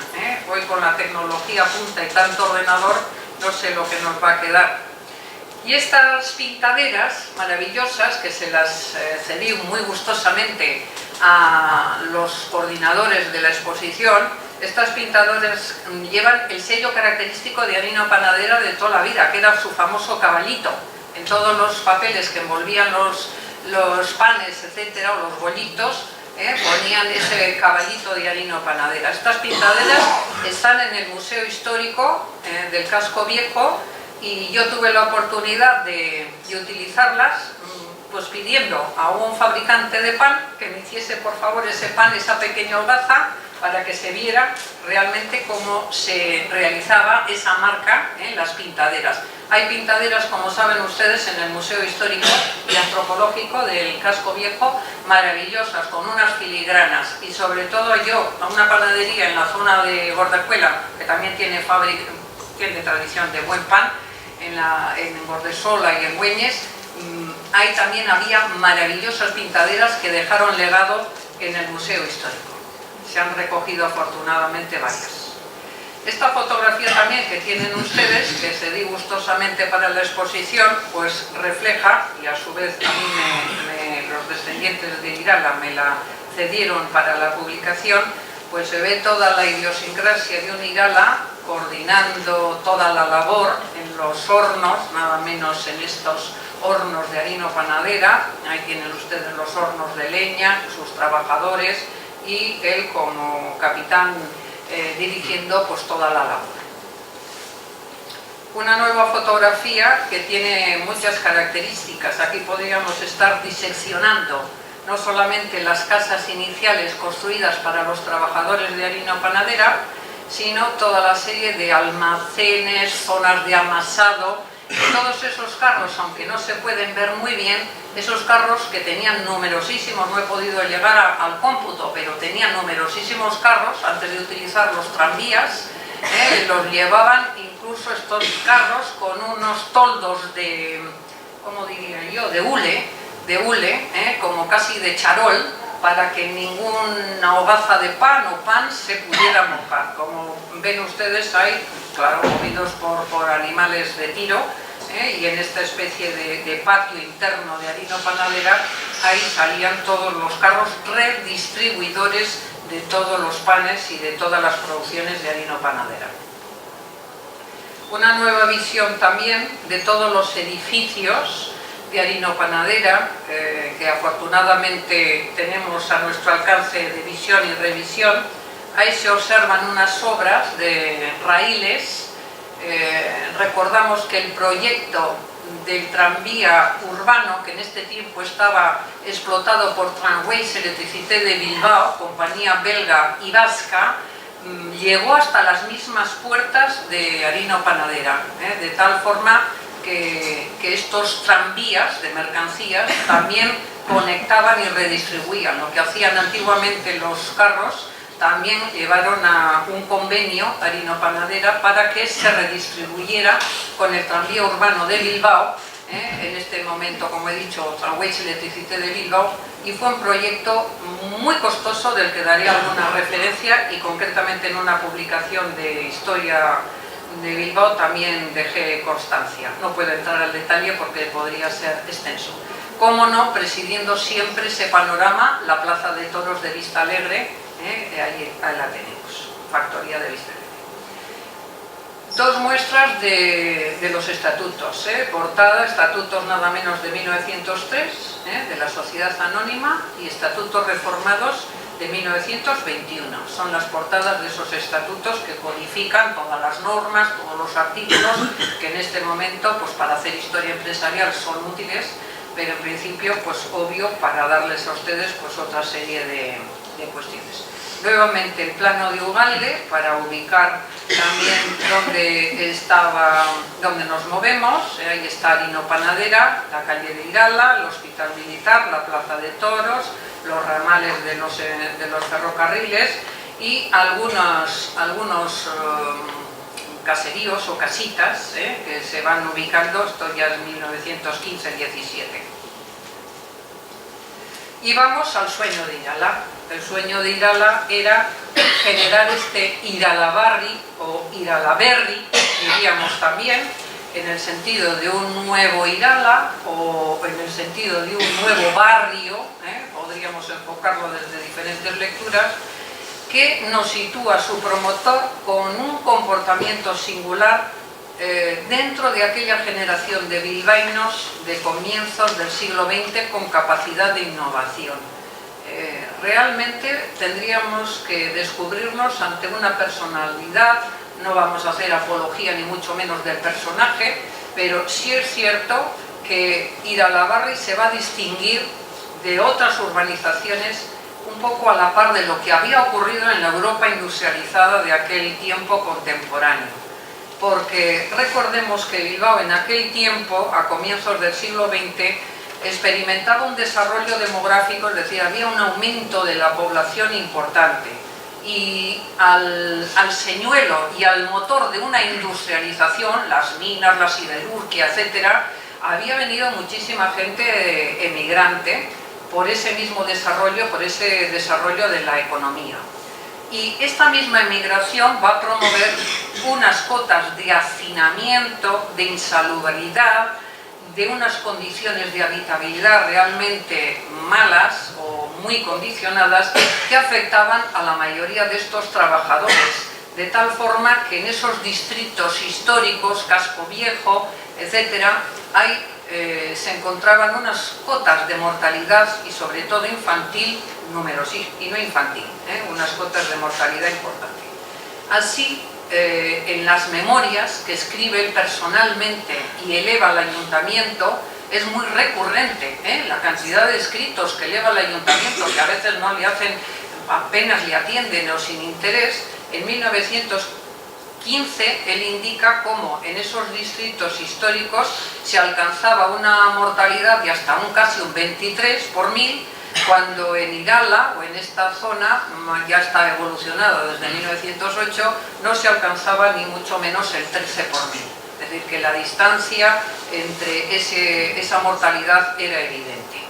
Hoy, con la tecnología punta y tanto ordenador, no sé lo que nos va a quedar. Y estas pintaderas maravillosas, que se las cedí muy gustosamente a los coordinadores de la exposición, estas pintadoras llevan el sello característico de Harino Panadera de toda la vida, que era su famoso caballito. En todos los papeles que envolvían los panes, etcétera, o los bollitos, ponían ese caballito de Harino Panadera. Estas pintaderas están en el Museo Histórico del Casco Viejo, y yo tuve la oportunidad de utilizarlas, pues pidiendo a un fabricante de pan que me hiciese por favor ese pan, esa pequeña holgaza, para que se viera realmente cómo se realizaba esa marca en las pintaderas. Hay pintaderas, como saben ustedes, en el Museo Histórico y Antropológico del Casco Viejo, maravillosas, con unas filigranas, y sobre todo yo, a una panadería en la zona de Gordejuela, que también tiene tradición de buen pan, en Gordesola y en Güeñes, ahí también había maravillosas pintaderas que dejaron legado en el Museo Histórico. Se han recogido afortunadamente varias. Esta fotografía también que tienen ustedes, que cedí gustosamente para la exposición, pues refleja, y a su vez a mí los descendientes de Irala me la cedieron para la publicación, pues se ve toda la idiosincrasia de un Irala coordinando toda la labor en los hornos, nada menos en estos hornos de Harino Panadera. Ahí tienen ustedes los hornos de leña, sus trabajadores, y él como capitán dirigiendo pues toda la labor. Una nueva fotografía que tiene muchas características. Aquí podríamos estar diseccionando no solamente las casas iniciales construidas para los trabajadores de harina panadera, sino toda la serie de almacenes, zonas de amasado, todos esos carros, aunque no se pueden ver muy bien, esos carros que tenían numerosísimos, no he podido llegar al cómputo, pero tenían numerosísimos carros antes de utilizar los tranvías, los llevaban incluso estos carros con unos toldos de, ¿cómo diría yo?, de hule, como casi de charol, para que ninguna hogaza de pan o pan se pudiera mojar. Como ven ustedes, hay, claro, movidos por animales de tiro, y en esta especie de patio interno de harina panadera, ahí salían todos los carros redistribuidores de todos los panes y de todas las producciones de harina panadera. Una nueva visión también de todos los edificios de harina panadera, que afortunadamente tenemos a nuestro alcance de visión y revisión. Ahí se observan unas obras de raíles. Recordamos que el proyecto del tranvía urbano, que en este tiempo estaba explotado por Tramways Electricité de Bilbao, compañía belga y vasca, llegó hasta las mismas puertas de harina panadera, de tal forma que estos tranvías de mercancías también conectaban y redistribuían. Lo que hacían antiguamente los carros, también llevaron a un convenio harina panadera para que se redistribuyera con el tranvía urbano de Bilbao, en este momento, como he dicho, Tramways Electricité de Bilbao, y fue un proyecto muy costoso del que daría alguna referencia, y concretamente en una publicación de historia de Bilbao también dejé constancia. No puedo entrar al detalle porque podría ser extenso. Cómo no, presidiendo siempre ese panorama, la Plaza de Toros de Vistalegre, ahí la tenemos, Factoría de Vistalegre. Dos muestras de los estatutos, portada, estatutos nada menos de 1903, de la Sociedad Anónima, y estatutos reformados de 1921. Son las portadas de esos estatutos que codifican todas las normas, todos los artículos, que en este momento, pues para hacer historia empresarial son útiles, pero en principio, pues obvio, para darles a ustedes pues otra serie de cuestiones. Nuevamente el plano de Ugalde, para ubicar también dónde nos movemos. Ahí está Harina Panadera, la calle de Irala, el Hospital Militar, la Plaza de Toros, los ramales de los ferrocarriles y algunos caseríos o casitas que se van ubicando. Esto ya es 1915-17. Y vamos al sueño de Irala. El sueño de Irala era generar este Iralabarri o Iralaberri, diríamos también, en el sentido de un nuevo Irala o en el sentido de un nuevo barrio, podríamos enfocarlo desde diferentes lecturas, que nos sitúa a su promotor con un comportamiento singular dentro de aquella generación de bilbaínos de comienzos del siglo XX con capacidad de innovación. Realmente tendríamos que descubrirnos ante una personalidad. No vamos a hacer apología ni mucho menos del personaje, pero sí es cierto que Iralabarri se va a distinguir de otras urbanizaciones un poco a la par de lo que había ocurrido en la Europa industrializada de aquel tiempo contemporáneo. Porque recordemos que Bilbao en aquel tiempo, a comienzos del siglo XX, experimentaba un desarrollo demográfico, es decir, había un aumento de la población importante. Y al señuelo y al motor de una industrialización, las minas, la siderurgia, etcétera, había venido muchísima gente emigrante por ese mismo desarrollo, por ese desarrollo de la economía. Y esta misma emigración va a promover unas cotas de hacinamiento, de insalubridad, de unas condiciones de habitabilidad realmente malas o muy condicionadas que afectaban a la mayoría de estos trabajadores, de tal forma que en esos distritos históricos, Casco Viejo, etcétera, se encontraban unas cotas de mortalidad y sobre todo infantil numerosísimas, y no infantil, unas cotas de mortalidad importantes. Así, en las memorias que escribe él personalmente y eleva al ayuntamiento, es muy recurrente, la cantidad de escritos que eleva al ayuntamiento, que a veces no le hacen, apenas le atienden o sin interés. En 1915 él indica cómo en esos distritos históricos se alcanzaba una mortalidad de hasta casi un 23 por 1000, cuando en Irala o en esta zona, ya está evolucionada desde 1908, no se alcanzaba ni mucho menos el 13 por 1000. Es decir, que la distancia entre esa mortalidad era evidente.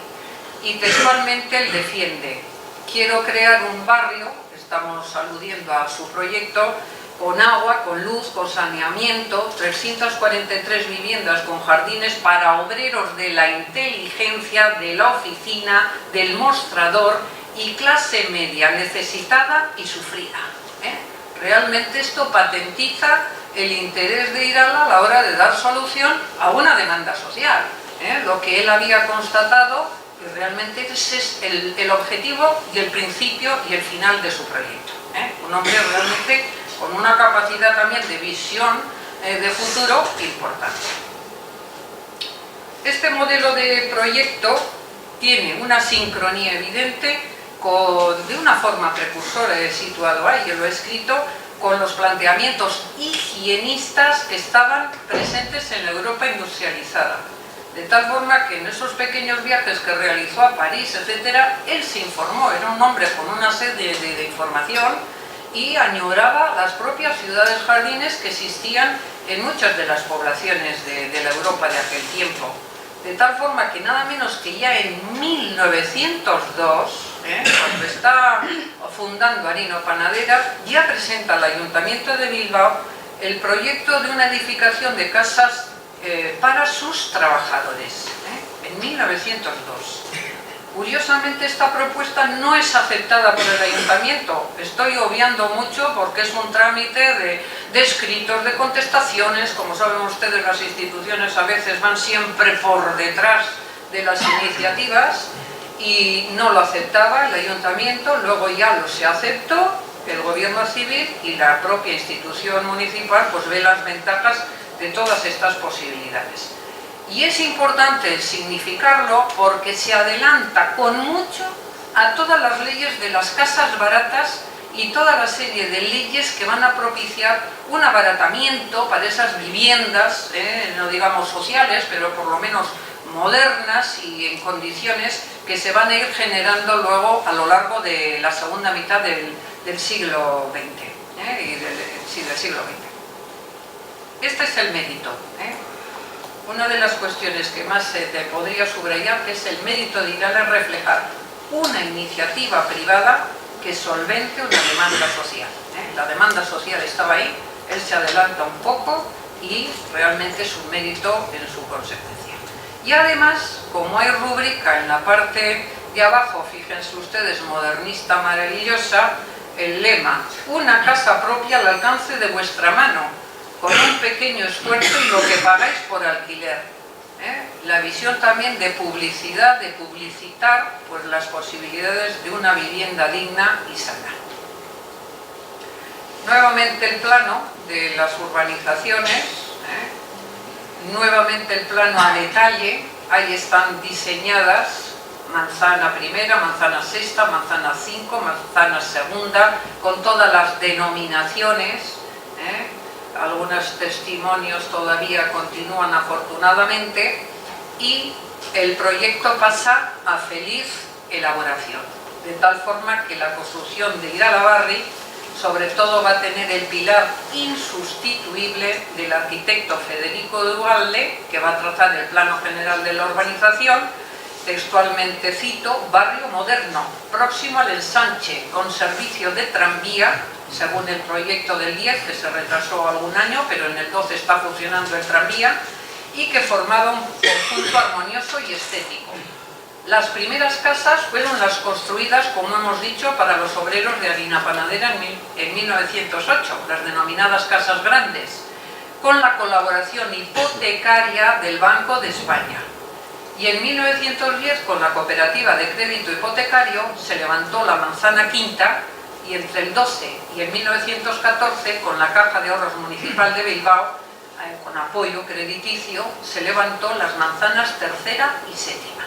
Y textualmente él defiende: quiero crear un barrio, estamos aludiendo a su proyecto, con agua, con luz, con saneamiento, 343 viviendas con jardines para obreros de la inteligencia, de la oficina, del mostrador y clase media necesitada y sufrida. Realmente esto patentiza el interés de Irala a la hora de dar solución a una demanda social. Lo que él había constatado, que realmente ese es el objetivo y el principio y el final de su proyecto. Un hombre realmente con una capacidad también de visión de futuro importante. Este modelo de proyecto tiene una sincronía evidente de una forma precursora, he situado ahí, yo lo he escrito, con los planteamientos higienistas que estaban presentes en la Europa industrializada. De tal forma que en esos pequeños viajes que realizó a París, etc., él se informó, era un hombre con una sed de información, y añoraba las propias ciudades jardines que existían en muchas de las poblaciones de la Europa de aquel tiempo. De tal forma que nada menos que ya en 1902, cuando está fundando Harina Panadera, ya presenta al Ayuntamiento de Bilbao el proyecto de una edificación de casas para sus trabajadores, en 1902. Curiosamente, esta propuesta no es aceptada por el ayuntamiento. Estoy obviando mucho porque es un trámite de escritos, de contestaciones. Como saben ustedes, las instituciones a veces van siempre por detrás de las iniciativas, y no lo aceptaba el ayuntamiento. Luego ya lo se aceptó el gobierno civil, y la propia institución municipal pues ve las ventajas de todas estas posibilidades. Y es importante significarlo porque se adelanta con mucho a todas las leyes de las casas baratas y toda la serie de leyes que van a propiciar un abaratamiento para esas viviendas, no digamos sociales, pero por lo menos modernas y en condiciones que se van a ir generando luego a lo largo de la segunda mitad del siglo XX, y del siglo XX. Este es el mérito. Una de las cuestiones que más te podría subrayar, que es el mérito de Irala, reflejar una iniciativa privada que solvente una demanda social. La demanda social estaba ahí, él se adelanta un poco y realmente es un mérito en su consecuencia. Y además, como hay rúbrica en la parte de abajo, fíjense ustedes, modernista maravillosa, el lema: una casa propia al alcance de vuestra mano, con un pequeño esfuerzo y lo que pagáis por alquiler. La visión también de publicidad, de publicitar pues las posibilidades de una vivienda digna y sana. Nuevamente el plano de las urbanizaciones, nuevamente el plano a detalle. Ahí están diseñadas manzana primera, manzana sexta, manzana 5, manzana segunda, con todas las denominaciones. Algunos testimonios todavía continúan afortunadamente, y el proyecto pasa a feliz elaboración, de tal forma que la construcción de Iralabarri sobre todo va a tener el pilar insustituible del arquitecto Federico de Ugalde, que va a trazar el plano general de la urbanización. Textualmente cito: barrio moderno, próximo al ensanche, con servicio de tranvía, según el proyecto del 10, que se retrasó algún año, pero en el 12 está funcionando el tranvía, y que formaba un conjunto armonioso y estético. Las primeras casas fueron las construidas, como hemos dicho, para los obreros de Harina Panadera en 1908, las denominadas casas grandes, con la colaboración hipotecaria del Banco de España. Y en 1910, con la cooperativa de crédito hipotecario, se levantó la manzana quinta, y entre el 12 y el 1914, con la Caja de Ahorros Municipal de Bilbao, con apoyo crediticio, se levantó las manzanas tercera y séptima.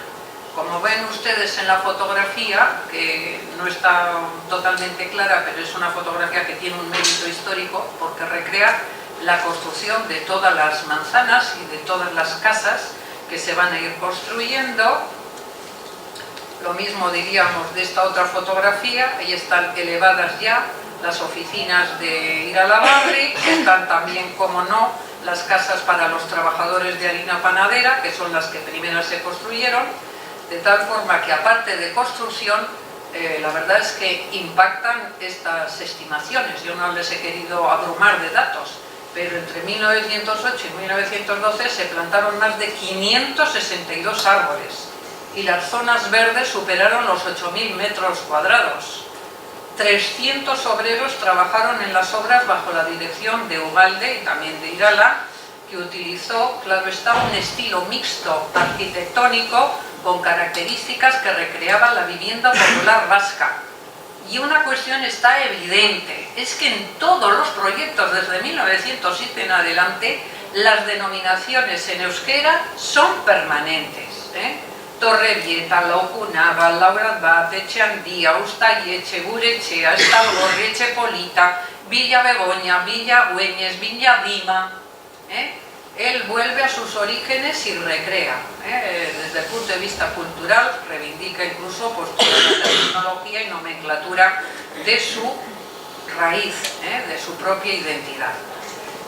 Como ven ustedes en la fotografía, que no está totalmente clara, pero es una fotografía que tiene un mérito histórico porque recrea la construcción de todas las manzanas y de todas las casas que se van a ir construyendo. Lo mismo diríamos de esta otra fotografía, ahí están elevadas ya las oficinas de Iralabarri, están también, como no, las casas para los trabajadores de harina panadera, que son las que primero se construyeron, de tal forma que aparte de construcción, la verdad es que impactan estas estimaciones. Yo no les he querido abrumar de datos, pero entre 1908 y 1912 se plantaron más de 562 árboles y las zonas verdes superaron los 8.000 metros cuadrados. 300 obreros trabajaron en las obras bajo la dirección de Ugalde y también de Irala, que utilizó, claro está, un estilo mixto arquitectónico con características que recreaban la vivienda popular vasca. Y una cuestión está evidente, es que en todos los proyectos desde 1907 en adelante, las denominaciones en euskera son permanentes. Torrebieta, Laucunaba, Laura Bat, Etxeandía, Ustaietxe, Guretxea, Estalgorri, Etxepolita, Villa Begoña, Villa Güeñes, Villa Dima. Él vuelve a sus orígenes y recrea, desde el punto de vista cultural, reivindica incluso pues, toda la terminología y nomenclatura de su raíz, de su propia identidad.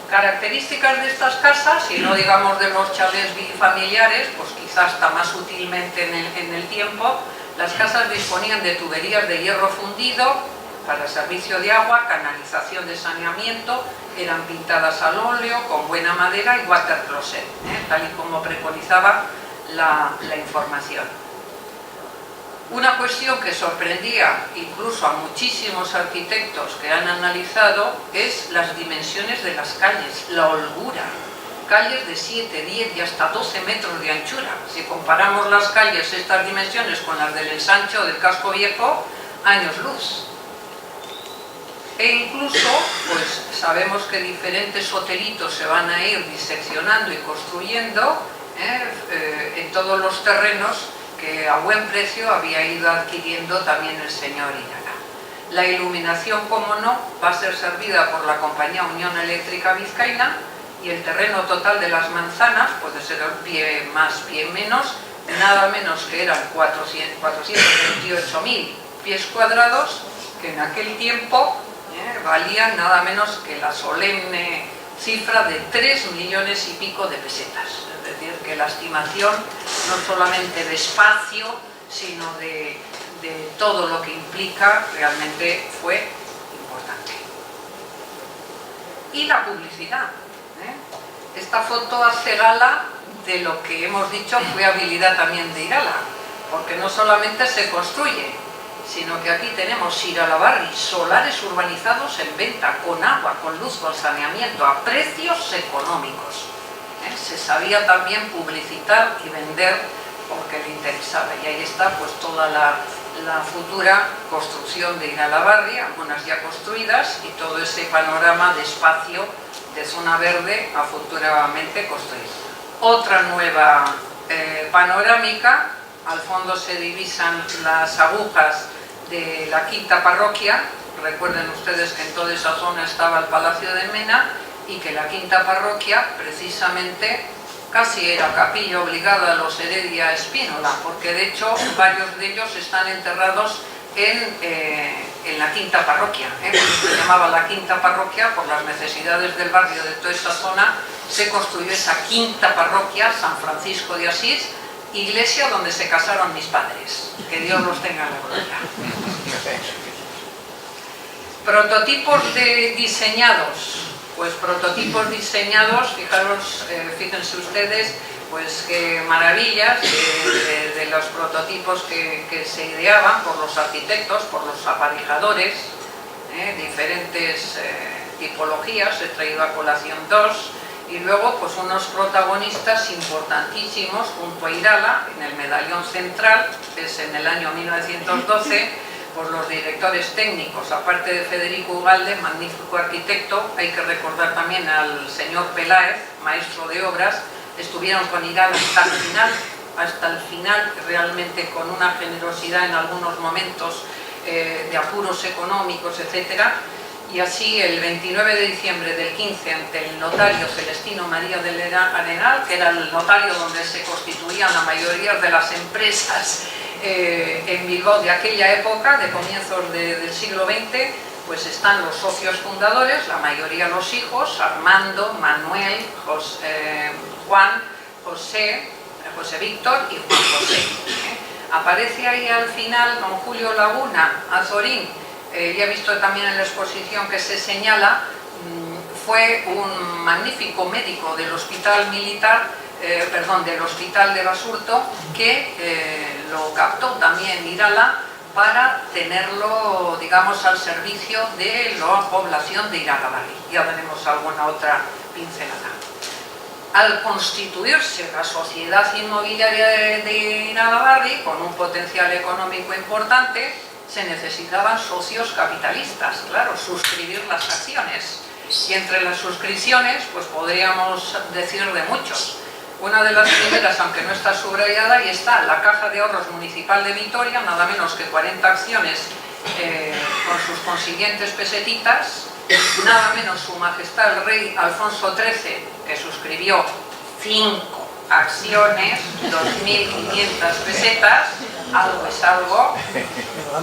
Características de estas casas, y no digamos de los chalés bifamiliares, pues quizás está más sutilmente en el tiempo, las casas disponían de tuberías de hierro fundido para servicio de agua, canalización de saneamiento, eran pintadas al óleo, con buena madera y water closet, tal y como preconizaba la información. Una cuestión que sorprendía incluso a muchísimos arquitectos que han analizado es las dimensiones de las calles, la holgura. Calles de 7, 10 y hasta 12 metros de anchura. Si comparamos las calles, estas dimensiones, con las del ensanche o del casco viejo, años luz. E incluso, pues sabemos que diferentes hotelitos se van a ir diseccionando y construyendo en todos los terrenos que a buen precio había ido adquiriendo también el señor Irala. La iluminación, como no, va a ser servida por la compañía Unión Eléctrica Vizcaína y el terreno total de las manzanas, puede ser pie más, pie menos, nada menos que eran 428.000 pies cuadrados, que en aquel tiempo valían nada menos que la solemne cifra de 3 millones y pico de pesetas. Es decir, que la estimación no solamente de espacio, sino de todo lo que implica, realmente fue importante. Y la publicidad. Esta foto hace gala de lo que hemos dicho fue habilidad también de Irala, porque no solamente se construye, sino que aquí tenemos Iralabarri, solares urbanizados en venta, con agua, con luz, con saneamiento, a precios económicos. Se sabía también publicitar y vender porque le interesaba, y ahí está pues toda la futura construcción de Iralabarri, algunas ya construidas, y todo ese panorama de espacio de zona verde a futuramente construir. Otra nueva panorámica, al fondo se divisan las agujas de la quinta parroquia. Recuerden ustedes que en toda esa zona estaba el Palacio de Mena y que la quinta parroquia precisamente casi era capilla obligada a los Heredia Espínola, porque de hecho varios de ellos están enterrados en la quinta parroquia. Se llamaba la quinta parroquia por las necesidades del barrio de toda esa zona. Se construyó esa quinta parroquia, San Francisco de Asís, iglesia donde se casaron mis padres. Que Dios los tenga en la gloria. Prototipos diseñados. Pues prototipos diseñados, fíjense ustedes, pues qué maravillas de los prototipos que se ideaban por los arquitectos, por los aparejadores, diferentes tipologías, he traído a colación dos, y luego pues unos protagonistas importantísimos junto a Irala, en el medallón central, que es en el año 1912, por los directores técnicos, aparte de Federico Ugalde, magnífico arquitecto. Hay que recordar también al señor Peláez, maestro de obras. Estuvieron con Irala hasta el final, realmente con una generosidad en algunos momentos de apuros económicos, etcétera. Y así el 29 de diciembre del 15, ante el notario Celestino María del Arenal, que era el notario donde se constituían la mayoría de las empresas en Bilbao de aquella época, de comienzos del siglo XX, pues están los socios fundadores, la mayoría los hijos, Armando, Manuel, Juan, José Víctor y Juan José. Aparece ahí al final don Julio Laguna, Azorín. Ya he visto también en la exposición que se señala, fue un magnífico médico del hospital militar, del hospital de Basurto, que lo captó también Irala para tenerlo, digamos, al servicio de la población de Iralabarri. Ya veremos alguna otra pincelada. Al constituirse la sociedad inmobiliaria de Iralabarri, con un potencial económico importante, se necesitaban socios capitalistas, claro, suscribir las acciones. Y entre las suscripciones, pues podríamos decir de muchos. Una de las primeras, aunque no está subrayada, y está la Caja de Ahorros Municipal de Vitoria, nada menos que 40 acciones con sus consiguientes pesetitas, nada menos su majestad el rey Alfonso XIII, que suscribió 5 acciones, 2.500 pesetas, algo es algo,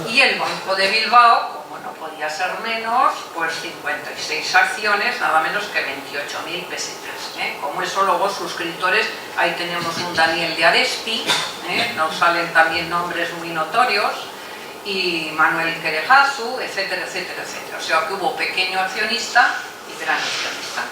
y el Banco de Bilbao, como no podía ser menos, pues 56 acciones, nada menos que 28.000 pesetas. Como eso, luego suscriptores, ahí tenemos un Daniel de Aresti, nos salen también nombres muy notorios, y Manuel Querejazu, etcétera, etcétera, etcétera. O sea que hubo pequeño accionista y gran accionista.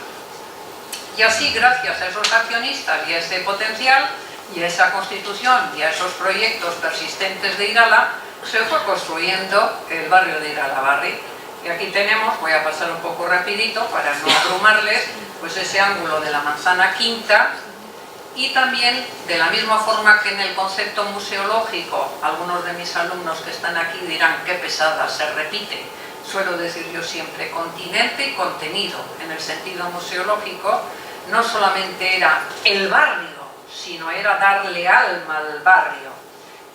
Y así, gracias a esos accionistas y a ese potencial, y a esa constitución y a esos proyectos persistentes de Irala, se fue construyendo el barrio de Iralabarri. Y aquí tenemos, voy a pasar un poco rapidito para no abrumarles, pues ese ángulo de la manzana quinta, y también de la misma forma que en el concepto museológico, algunos de mis alumnos que están aquí dirán qué pesada, se repite. Suelo decir yo siempre continente y contenido. En el sentido museológico, no solamente era el barrio, sino era darle alma al barrio.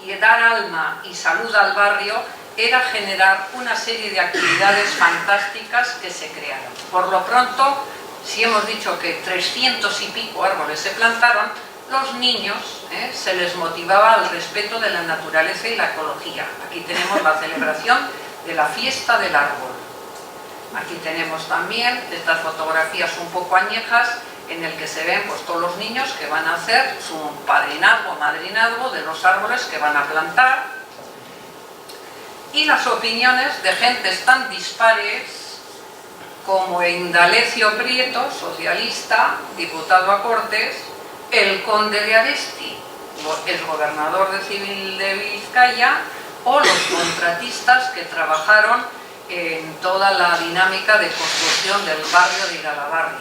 Y dar alma y salud al barrio era generar una serie de actividades fantásticas que se crearon. Por lo pronto, si hemos dicho que 300 y pico árboles se plantaron, los niños se les motivaba al respeto de la naturaleza y la ecología. Aquí tenemos la celebración de la fiesta del árbol. Aquí tenemos también estas fotografías un poco añejas, en el que se ven pues todos los niños que van a hacer su padrinazgo o madrinazgo de los árboles que van a plantar, y las opiniones de gentes tan dispares como Indalecio Prieto, socialista, diputado a Cortes, el conde de Aresti, el gobernador civil de Vizcaya, o los contratistas que trabajaron en toda la dinámica de construcción del barrio de Iralabarri.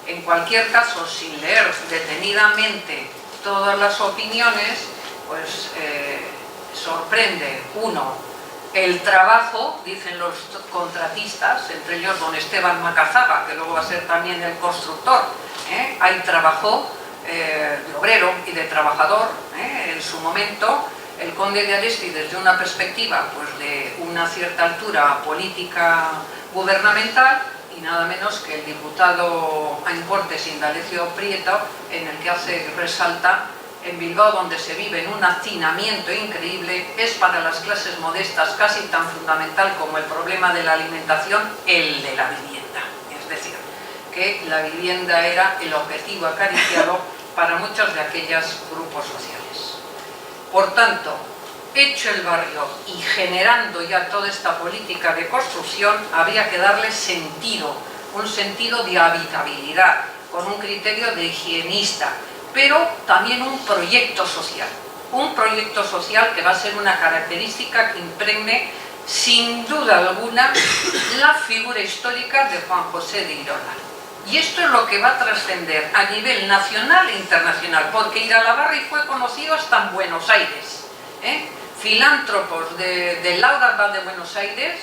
En cualquier caso, sin leer detenidamente todas las opiniones, pues sorprende, uno, el trabajo, dicen los contratistas, entre ellos don Esteban Macazaga, que luego va a ser también el constructor. Hay trabajo de obrero y de trabajador. En su momento, el conde de Aresti, desde una perspectiva pues, de una cierta altura política gubernamental, y nada menos que el diputado en Cortes, Indalecio Prieto, en el que resalta: en Bilbao, donde se vive en un hacinamiento increíble, es para las clases modestas casi tan fundamental como el problema de la alimentación, el de la vivienda. Es decir, que la vivienda era el objetivo acariciado para muchos de aquellos grupos sociales. Por tanto, hecho el barrio y generando ya toda esta política de construcción, habría que darle sentido, un sentido de habitabilidad, con un criterio de higienista, pero también un proyecto social que va a ser una característica que impregne sin duda alguna la figura histórica de Juan José de Irala. Y esto es lo que va a trascender a nivel nacional e internacional, porque Iralabarri fue conocido hasta en Buenos Aires. filántropos de Lauderdale de Buenos Aires,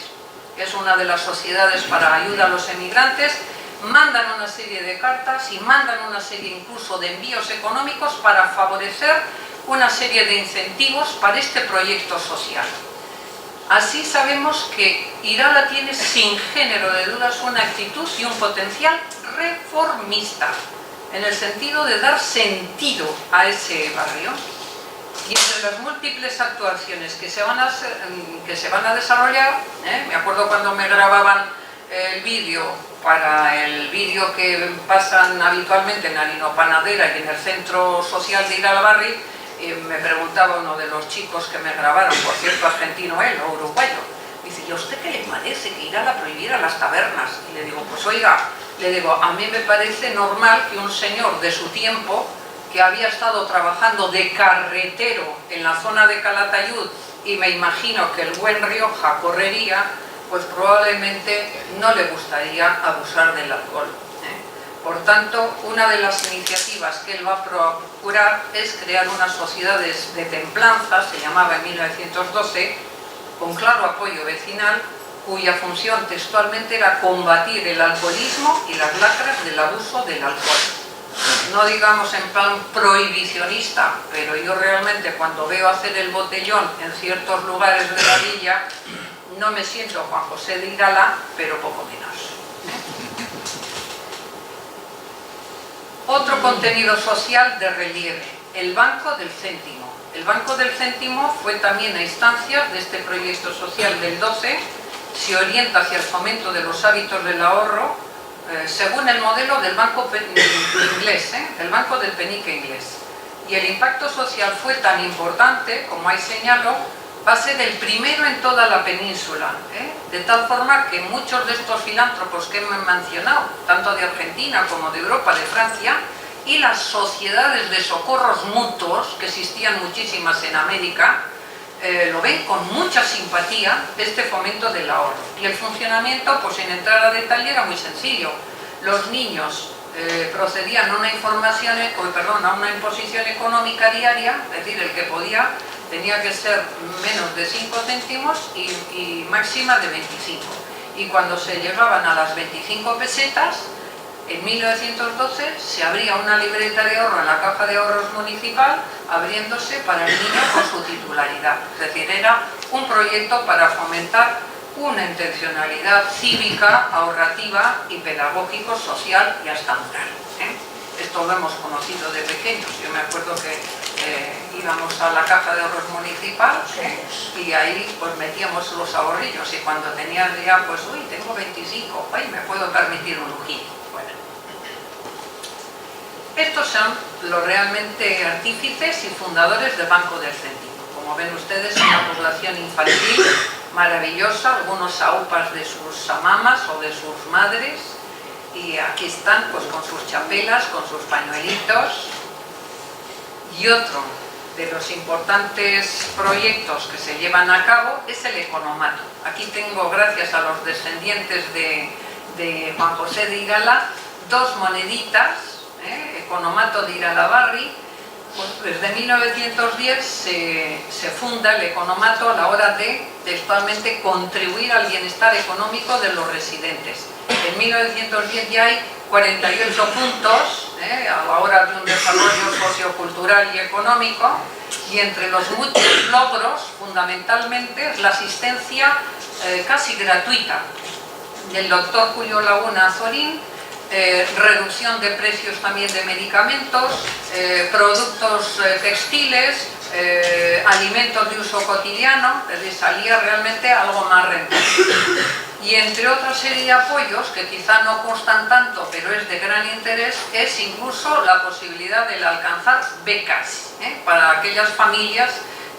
que es una de las sociedades para ayuda a los emigrantes, mandan una serie de cartas y mandan una serie incluso de envíos económicos para favorecer una serie de incentivos para este proyecto social. Así sabemos que Irala tiene sin género de dudas una actitud y un potencial reformista, en el sentido de dar sentido a ese barrio. Y entre las múltiples actuaciones que se van a desarrollar, me acuerdo cuando me grababan el vídeo para el vídeo que pasan habitualmente en Harino Panadera y en el Centro Social de Irala Barri, me preguntaba uno de los chicos que me grabaron, por cierto argentino él o uruguayo, me dice, ¿y a usted qué le parece que Irala prohibiera las tabernas? Y le digo, pues oiga, a mí me parece normal que un señor de su tiempo, que había estado trabajando de carretero en la zona de Calatayud, y me imagino que el buen Rioja correría, pues probablemente no le gustaría abusar del alcohol. Por tanto, una de las iniciativas que él va a procurar es crear unas sociedades de templanza, se llamaba en 1912, con claro apoyo vecinal, cuya función textualmente era combatir el alcoholismo y las lacras del abuso del alcohol. No digamos en plan prohibicionista, pero yo realmente cuando veo hacer el botellón en ciertos lugares de la villa, no me siento Juan José de Irala, pero poco menos. Otro contenido social de relieve, el Banco del Céntimo. El Banco del Céntimo fue también a instancias de este proyecto social del 12, se orienta hacia el fomento de los hábitos del ahorro, según el modelo del banco inglés, el banco del penique inglés. Y el impacto social fue tan importante, como ahí señalo, va a ser el primero en toda la península, de tal forma que muchos de estos filántropos que hemos mencionado, tanto de Argentina como de Europa, de Francia, y las sociedades de socorros mutuos, que existían muchísimas en América, lo ven con mucha simpatía este fomento del ahorro. Y el funcionamiento, pues sin entrar a detalle, era muy sencillo. Los niños procedían a una imposición económica diaria, es decir, el que podía tenía que ser menos de 5 céntimos y máxima de 25. Y cuando se llegaban a las 25 pesetas, en 1912 se abría una libreta de ahorro en la Caja de Ahorros Municipal, abriéndose para el niño con su titularidad. Es decir, era un proyecto para fomentar una intencionalidad cívica, ahorrativa y pedagógico, social y hasta moral. Esto lo hemos conocido de pequeños. Yo me acuerdo que íbamos a la Caja de Ahorros Municipal y ahí pues metíamos los ahorrillos, y cuando tenías ya, pues, uy, tengo 25, ay, me puedo permitir un lujito. Bueno. Estos son los realmente artífices y fundadores del Banco del Céntimo. Como ven ustedes, una población infantil maravillosa, algunos aupas de sus amamas o de sus madres, y aquí están pues con sus chapelas, con sus pañuelitos. Y otro de los importantes proyectos que se llevan a cabo es el economato. Aquí tengo, gracias a los descendientes de Juan José de Irala, dos moneditas, economato de Irala Barri. Pues desde 1910 se funda el economato a la hora de textualmente contribuir al bienestar económico de los residentes. En 1910 ya hay 48 puntos a la hora de un desarrollo sociocultural y económico, y entre los muchos logros fundamentalmente es la asistencia casi gratuita del doctor Julio Laguna Azorín, reducción de precios también de medicamentos, productos textiles, alimentos de uso cotidiano, es decir, salía realmente algo más rentable. Y entre otra serie de apoyos, que quizá no constan tanto, pero es de gran interés, es incluso la posibilidad de alcanzar becas para aquellas familias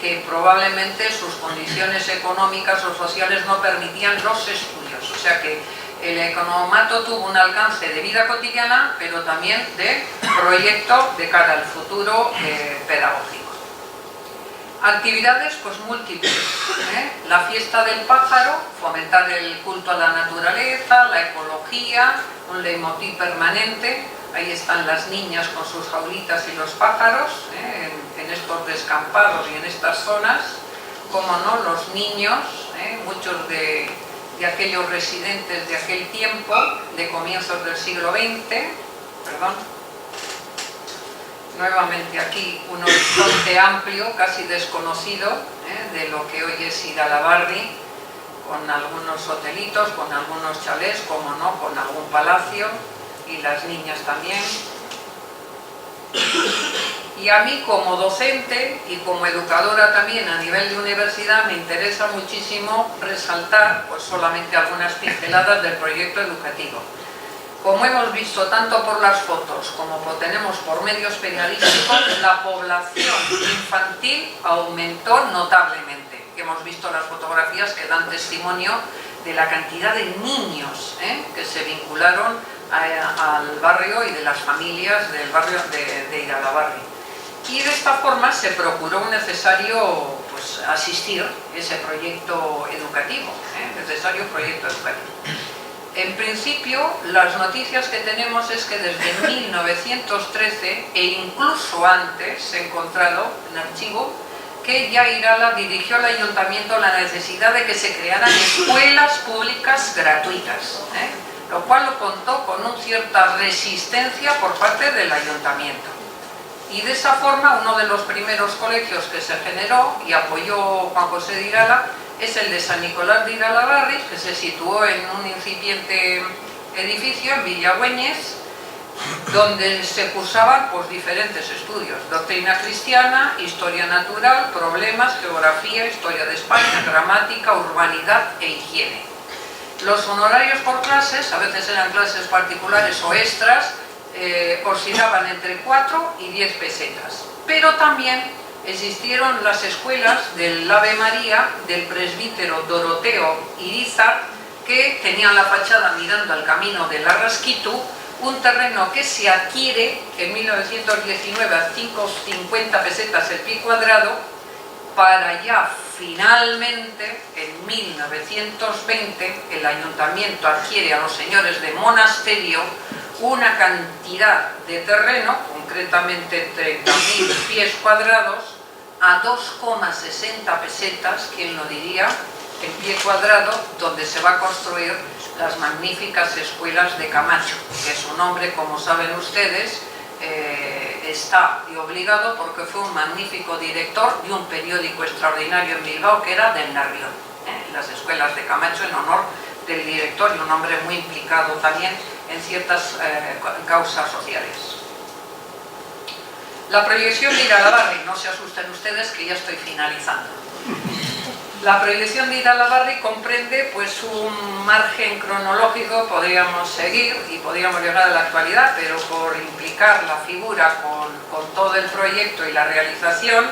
que probablemente sus condiciones económicas o sociales no permitían los estudios. O sea que el economato tuvo un alcance de vida cotidiana, pero también de proyecto de cara al futuro pedagógico. Actividades pues múltiples, la fiesta del pájaro, fomentar el culto a la naturaleza, la ecología, un leitmotiv permanente. Ahí están las niñas con sus jaulitas y los pájaros, en estos descampados y en estas zonas. como no, los niños, muchos de aquellos residentes de aquel tiempo, de comienzos del siglo XX, perdón. Nuevamente aquí un horizonte amplio, casi desconocido, de lo que hoy es Iralabarri, con algunos hotelitos, con algunos chalés, como no, con algún palacio, y las niñas también. Y a mí como docente y como educadora también a nivel de universidad me interesa muchísimo resaltar pues solamente algunas pinceladas del proyecto educativo. Como hemos visto tanto por las fotos como tenemos por medios periodísticos, la población infantil aumentó notablemente. Hemos visto las fotografías que dan testimonio de la cantidad de niños que se vincularon al barrio y de las familias del barrio de Iralabarri. Y de esta forma se procuró necesario pues, asistir ese proyecto educativo, necesario proyecto educativo. En principio, las noticias que tenemos es que desde 1913 e incluso antes se ha encontrado en archivo que ya Irala dirigió al ayuntamiento la necesidad de que se crearan escuelas públicas gratuitas, lo cual contó con una cierta resistencia por parte del ayuntamiento. Y de esa forma, uno de los primeros colegios que se generó y apoyó Juan José de Irala es el de San Nicolás de Iralabarri, que se situó en un incipiente edificio en Villagüeñes, donde se cursaban pues, diferentes estudios: doctrina cristiana, historia natural, problemas, geografía, historia de España, gramática, urbanidad e higiene. Los honorarios por clases, a veces eran clases particulares o extras, oscilaban entre 4 y 10 pesetas. Pero también existieron las escuelas del Ave María, del presbítero Doroteo Irizar, que tenían la fachada mirando al camino de Larrasquitu, un terreno que se adquiere en 1919 a 5,50 pesetas el pie cuadrado, para ya finalmente en 1920 el ayuntamiento adquiere a los señores de Monasterio una cantidad de terreno, concretamente 30.000 pies cuadrados, a 2,60 pesetas, ¿quién lo diría?, el pie cuadrado, donde se va a construir las magníficas escuelas de Camacho, que su nombre, como saben ustedes, está obligado porque fue un magnífico director de un periódico extraordinario en Bilbao que era del Nervión, las escuelas de Camacho, en honor del director, y un hombre muy implicado también en ciertas causas sociales. La proyección de Iralabarri, no se asusten ustedes que ya estoy finalizando. La proyección de Iralabarri comprende pues un margen cronológico, podríamos seguir y podríamos llegar a la actualidad, pero por implicar la figura con todo el proyecto y la realización,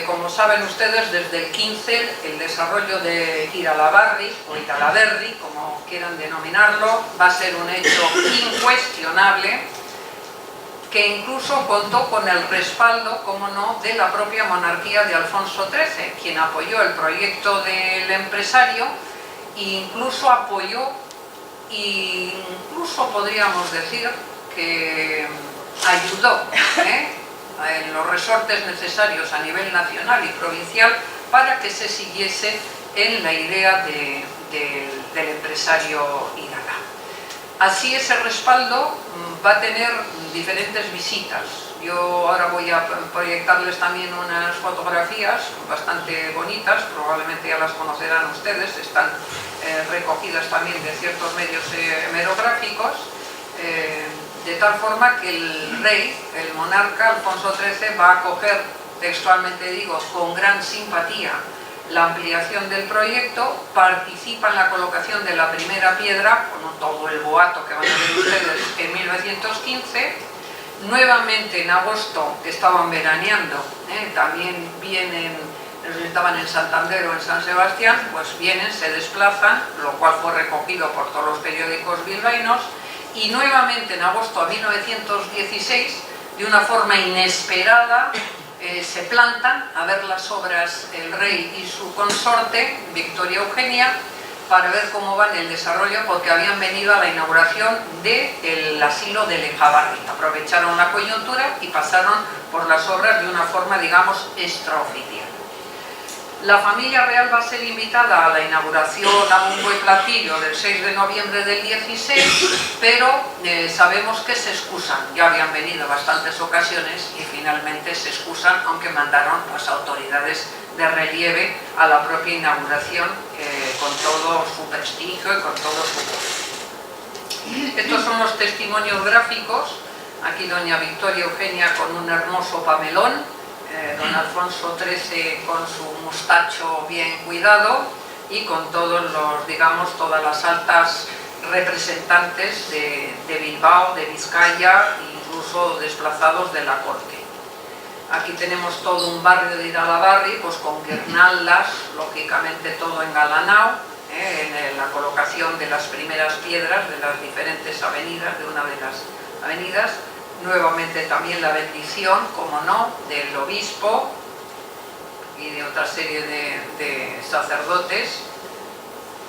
como saben ustedes, desde el 15 el desarrollo de Iralabarri o Iralaberri, como quieran denominarlo, va a ser un hecho incuestionable, que incluso contó con el respaldo, como no, de la propia monarquía de Alfonso XIII, quien apoyó el proyecto del empresario e incluso apoyó, incluso podríamos decir que ayudó en los resortes necesarios a nivel nacional y provincial para que se siguiese en la idea del empresario Irala. Así ese respaldo va a tener diferentes visitas. Yo ahora voy a proyectarles también unas fotografías bastante bonitas, probablemente ya las conocerán ustedes, están recogidas también de ciertos medios hemerográficos, de tal forma que el rey, el monarca Alfonso XIII, va a acoger, textualmente digo, con gran simpatía la ampliación del proyecto, participa en la colocación de la primera piedra, con todo el boato que van a ver ustedes, en 1915, nuevamente en agosto, que estaban veraneando, también vienen, estaban en Santander o en San Sebastián, pues vienen, se desplazan, lo cual fue recogido por todos los periódicos bilbaínos, y nuevamente en agosto de 1916, de una forma inesperada, se plantan a ver las obras el rey y su consorte, Victoria Eugenia, para ver cómo va en el desarrollo, porque habían venido a la inauguración del asilo de Lejabarri. Aprovecharon la coyuntura y pasaron por las obras de una forma, digamos, extraoficial. La familia real va a ser invitada a la inauguración a bombo y platillo del 6 de noviembre del 16, pero sabemos que se excusan. Ya habían venido bastantes ocasiones y finalmente se excusan, aunque mandaron pues, autoridades de relieve a la propia inauguración con todo su prestigio y con todo su poder. Estos son los testimonios gráficos. Aquí doña Victoria Eugenia con un hermoso pamelón, don Alfonso XIII con su mustacho bien cuidado y con todos los, digamos, todas las altas representantes de Bilbao, de Vizcaya, incluso desplazados de la corte. Aquí tenemos todo un barrio de Iralabarri, pues con guirnaldas, lógicamente todo engalanado, en la colocación de las primeras piedras de las diferentes avenidas, de una de las avenidas. Nuevamente también la bendición, como no, del obispo y de otra serie de sacerdotes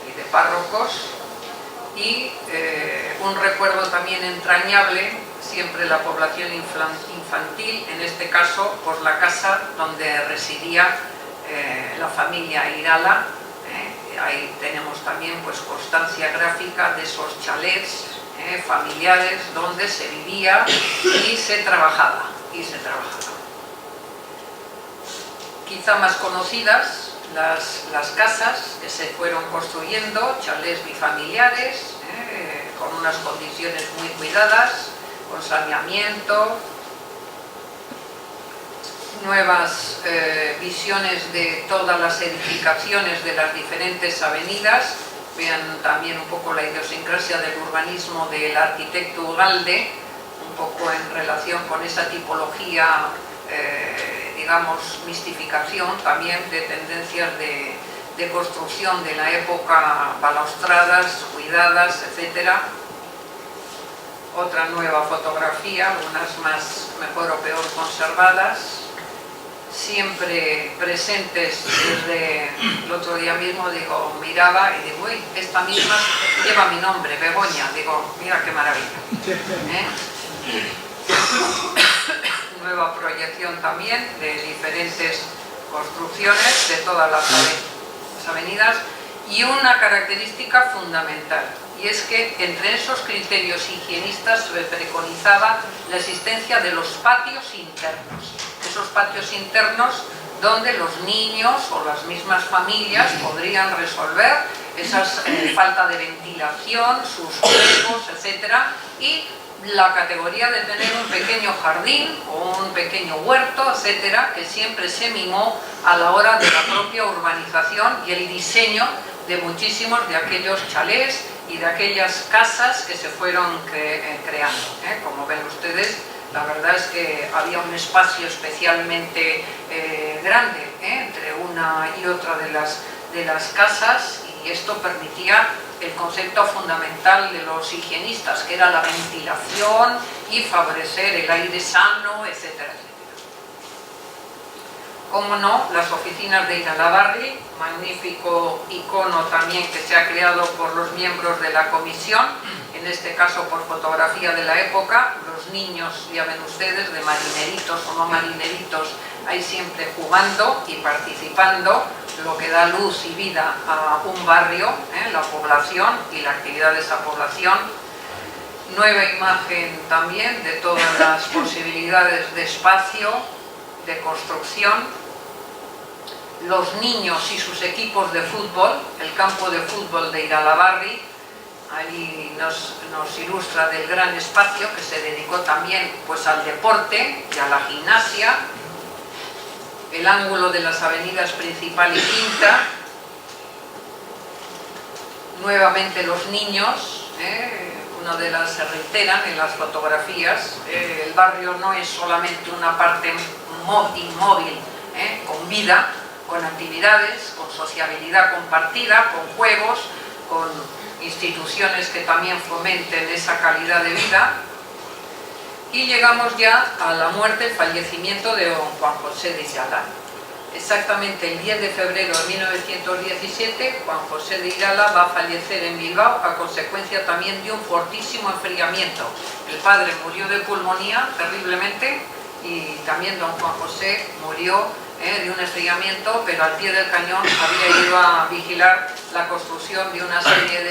y de párrocos. Y un recuerdo también entrañable, siempre la población infantil, en este caso pues la casa donde residía la familia Irala. Ahí tenemos también pues constancia gráfica de esos chalets familiares donde se vivía y se trabajaba. Quizá más conocidas las casas que se fueron construyendo, chalets bifamiliares, con unas condiciones muy cuidadas, con saneamiento, nuevas visiones de todas las edificaciones de las diferentes avenidas. Vean también un poco la idiosincrasia del urbanismo del arquitecto Ugalde, un poco en relación con esa tipología, digamos, mistificación también de tendencias de construcción de la época, balaustradas, cuidadas, etc. Otra nueva fotografía, unas más mejor o peor conservadas, siempre presentes desde el otro día mismo, digo, miraba y digo, uy, esta misma lleva mi nombre, Begoña, digo, mira qué maravilla. Nueva proyección también de diferentes construcciones de todas las avenidas y una característica fundamental, y es que entre esos criterios higienistas se preconizaba la existencia de los patios internos. Esos patios internos donde los niños o las mismas familias podrían resolver esas falta de ventilación, sus juegos, etcétera, y la categoría de tener un pequeño jardín o un pequeño huerto, etcétera, que siempre se mimó a la hora de la propia urbanización y el diseño de muchísimos de aquellos chalés y de aquellas casas que se fueron creando. Como ven ustedes, la verdad es que había un espacio especialmente grande entre una y otra de las casas, y esto permitía el concepto fundamental de los higienistas, que era la ventilación y favorecer el aire sano, etcétera, etcétera. Como no, las oficinas de Iralabarri, magnífico icono también que se ha creado por los miembros de la comisión, en este caso por fotografía de la época. Los niños, ya ven ustedes, de marineritos o no marineritos, ahí siempre jugando y participando, lo que da luz y vida a un barrio, la población y la actividad de esa población. Nueva imagen también de todas las posibilidades de espacio, de construcción. Los niños y sus equipos de fútbol, el campo de fútbol de Iralabarri, ahí nos ilustra del gran espacio que se dedicó también pues, al deporte y a la gimnasia. El ángulo de las avenidas Principal y Quinta. Nuevamente los niños, una de las se reiteran en las fotografías. El barrio no es solamente una parte inmóvil, con vida, con actividades, con sociabilidad compartida, con juegos, con instituciones que también fomenten esa calidad de vida. Y llegamos ya a la muerte, el fallecimiento de don Juan José de Irala. Exactamente el 10 de febrero de 1917, Juan José de Irala va a fallecer en Bilbao a consecuencia también de un fortísimo enfriamiento. El padre murió de pulmonía terriblemente y también don Juan José murió de un estrellamiento, pero al pie del cañón había ido a vigilar la construcción de una serie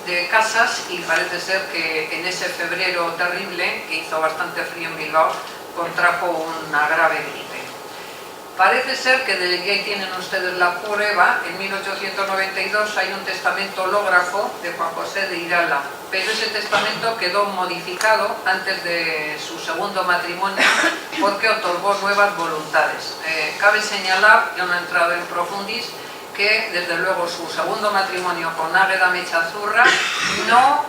de casas, y parece ser que en ese febrero terrible, que hizo bastante frío en Bilbao, contrajo una grave gripe. Parece ser que desde que ahí tienen ustedes la prueba, en 1892 hay un testamento hológrafo de Juan José de Irala, pero ese testamento quedó modificado antes de su segundo matrimonio porque otorgó nuevas voluntades. Cabe señalar, yo no he entrado en profundis, que desde luego su segundo matrimonio con Águeda Mechazurra no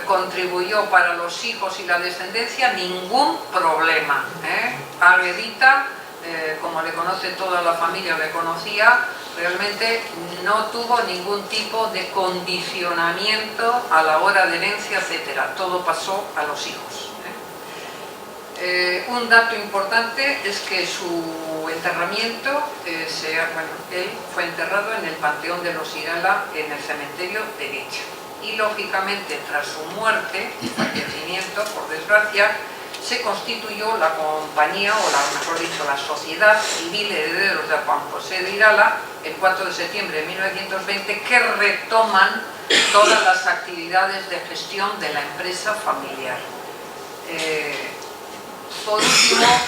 contribuyó para los hijos y la descendencia ningún problema. Águedita, como le conoce toda la familia, le conocía, realmente no tuvo ningún tipo de condicionamiento a la hora de herencia, etcétera. Todo pasó a los hijos. Un dato importante es que su enterramiento, él fue enterrado en el Panteón de los Irala, en el cementerio de Guecha. Y lógicamente, tras su muerte y fallecimiento, por desgracia, se constituyó la compañía, o mejor dicho, la Sociedad Civil Herederos de Juan José de Irala, el 4 de septiembre de 1920, que retoman todas las actividades de gestión de la empresa familiar. Por último,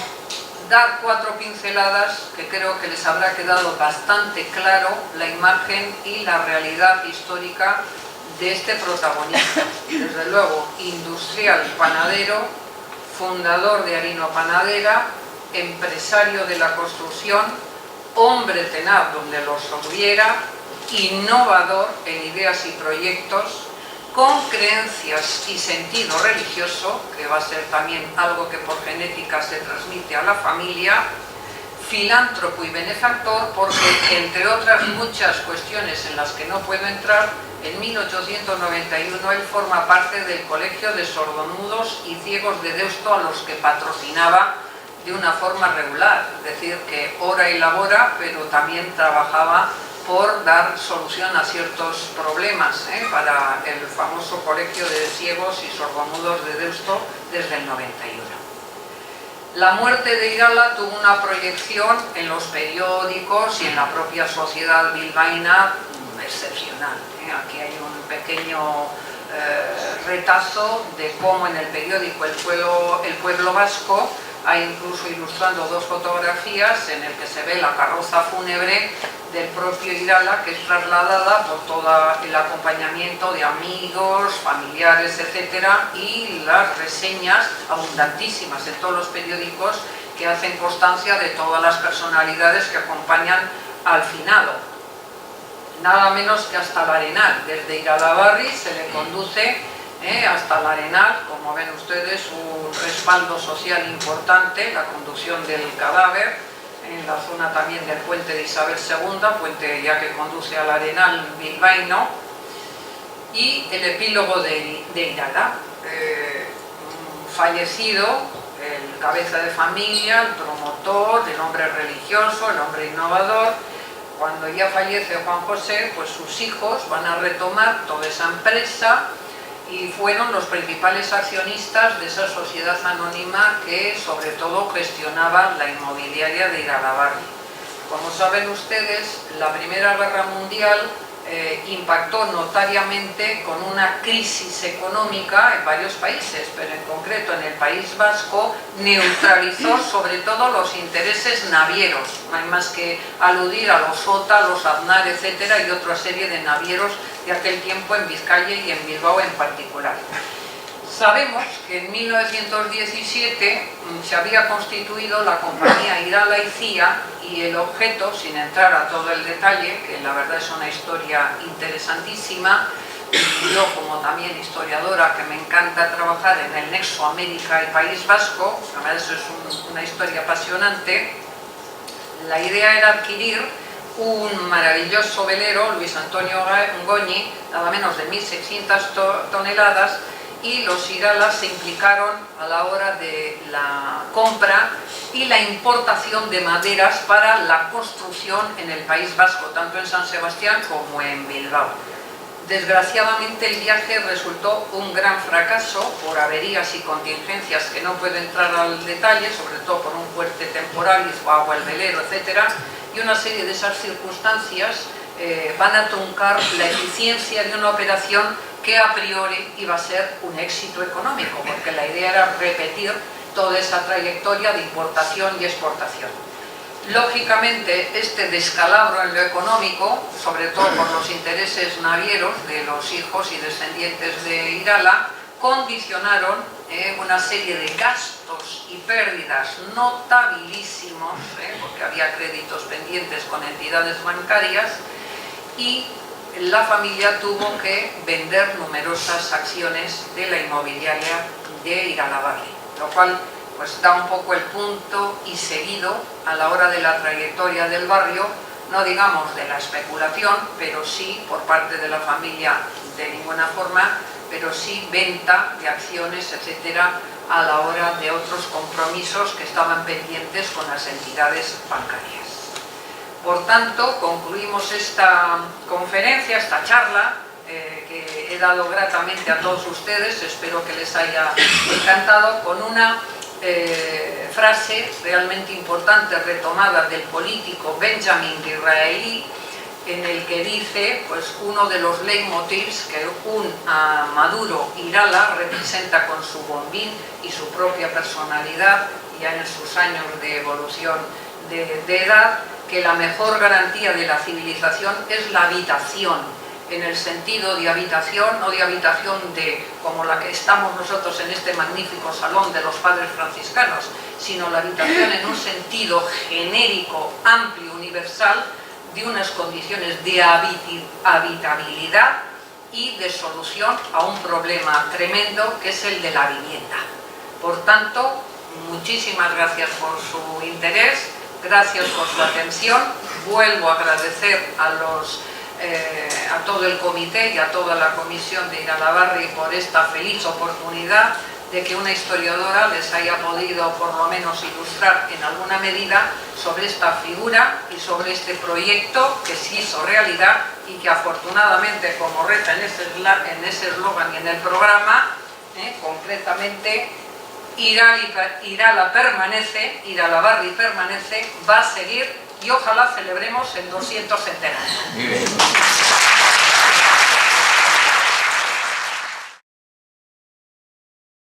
dar 4 pinceladas que creo que les habrá quedado bastante claro la imagen y la realidad histórica de este protagonista. Desde luego, industrial panadero, fundador de Harino Panadera, empresario de la construcción, hombre tenaz donde los hubiera, innovador en ideas y proyectos, con creencias y sentido religioso, que va a ser también algo que por genética se transmite a la familia, filántropo y benefactor, porque entre otras muchas cuestiones en las que no puedo entrar, en 1891 él forma parte del Colegio de Sordomudos y Ciegos de Deusto, a los que patrocinaba de una forma regular, es decir, que hora y labora, pero también trabajaba por dar solución a ciertos problemas para el famoso Colegio de Ciegos y Sordomudos de Deusto desde el 91. La muerte de Irala tuvo una proyección en los periódicos y en la propia sociedad bilbaína excepcional. Aquí hay un pequeño retazo de cómo en el periódico El Pueblo Vasco hay incluso ilustrando 2 fotografías en el que se ve la carroza fúnebre del propio Irala, que es trasladada por todo el acompañamiento de amigos, familiares, etcétera, y las reseñas abundantísimas en todos los periódicos que hacen constancia de todas las personalidades que acompañan al finado. Nada menos que hasta el Arenal. Desde Iralabarri se le conduce hasta el Arenal, como ven ustedes, un respaldo social importante, la conducción del cadáver, en la zona también del puente de Isabel II, puente ya que conduce al Arenal bilbaíno, y el epílogo de Irala. Fallecido, el cabeza de familia, el promotor, el hombre religioso, el hombre innovador. Cuando ya fallece Juan José, pues sus hijos van a retomar toda esa empresa y fueron los principales accionistas de esa sociedad anónima que sobre todo gestionaba la inmobiliaria de Iralabarri. Como saben ustedes, la Primera Guerra Mundial impactó notariamente con una crisis económica en varios países, pero en concreto en el País Vasco neutralizó sobre todo los intereses navieros. No hay más que aludir a los OTA, los Aznar, etcétera, y otra serie de navieros de aquel tiempo en Vizcaya y en Bilbao en particular. Sabemos que en 1917 se había constituido la compañía Irala y Cía, y el objeto, sin entrar a todo el detalle, que la verdad es una historia interesantísima, y yo como también historiadora que me encanta trabajar en el nexo América y País Vasco, la verdad eso es una historia apasionante, la idea era adquirir un maravilloso velero, Luis Antonio Goñi, nada menos de 1.600 toneladas, y los Iralas se implicaron a la hora de la compra y la importación de maderas para la construcción en el País Vasco, tanto en San Sebastián como en Bilbao. Desgraciadamente el viaje resultó un gran fracaso por averías y contingencias que no puedo entrar al detalle, sobre todo por un fuerte temporal, hizo agua el velero, etc. Y una serie de esas circunstancias van a truncar la eficiencia de una operación que a priori iba a ser un éxito económico, porque la idea era repetir toda esa trayectoria de importación y exportación. Lógicamente, este descalabro en lo económico, sobre todo por los intereses navieros de los hijos y descendientes de Irala, condicionaron una serie de gastos y pérdidas notabilísimos, porque había créditos pendientes con entidades bancarias, y la familia tuvo que vender numerosas acciones de la inmobiliaria de Iralabarri, lo cual pues da un poco el punto y seguido a la hora de la trayectoria del barrio, no digamos de la especulación, pero sí por parte de la familia de ninguna forma, pero sí venta de acciones, etcétera, a la hora de otros compromisos que estaban pendientes con las entidades bancarias. Por tanto, concluimos esta conferencia, esta charla, que he dado gratamente a todos ustedes, espero que les haya encantado, con una frase realmente importante retomada del político Benjamin Disraeli, en el que dice, pues uno de los leitmotivs que un Maduro Irala representa con su bombín y su propia personalidad, ya en sus años de evolución de edad, que la mejor garantía de la civilización es la habitación, en el sentido de habitación, no de habitación como la que estamos nosotros en este magnífico salón de los padres franciscanos, sino la habitación en un sentido genérico, amplio, universal, de unas condiciones de habitabilidad y de solución a un problema tremendo que es el de la vivienda. Por tanto, muchísimas gracias por su interés, gracias por su atención. Vuelvo a agradecer a todo el comité y a toda la comisión de Iralabarri por esta feliz oportunidad de que una historiadora les haya podido por lo menos ilustrar en alguna medida sobre esta figura y sobre este proyecto que se hizo realidad y que afortunadamente, como reza en ese eslogan y en el programa, concretamente, Irala permanece, Iralabarri permanece, va a seguir y ojalá celebremos el 200 centenario.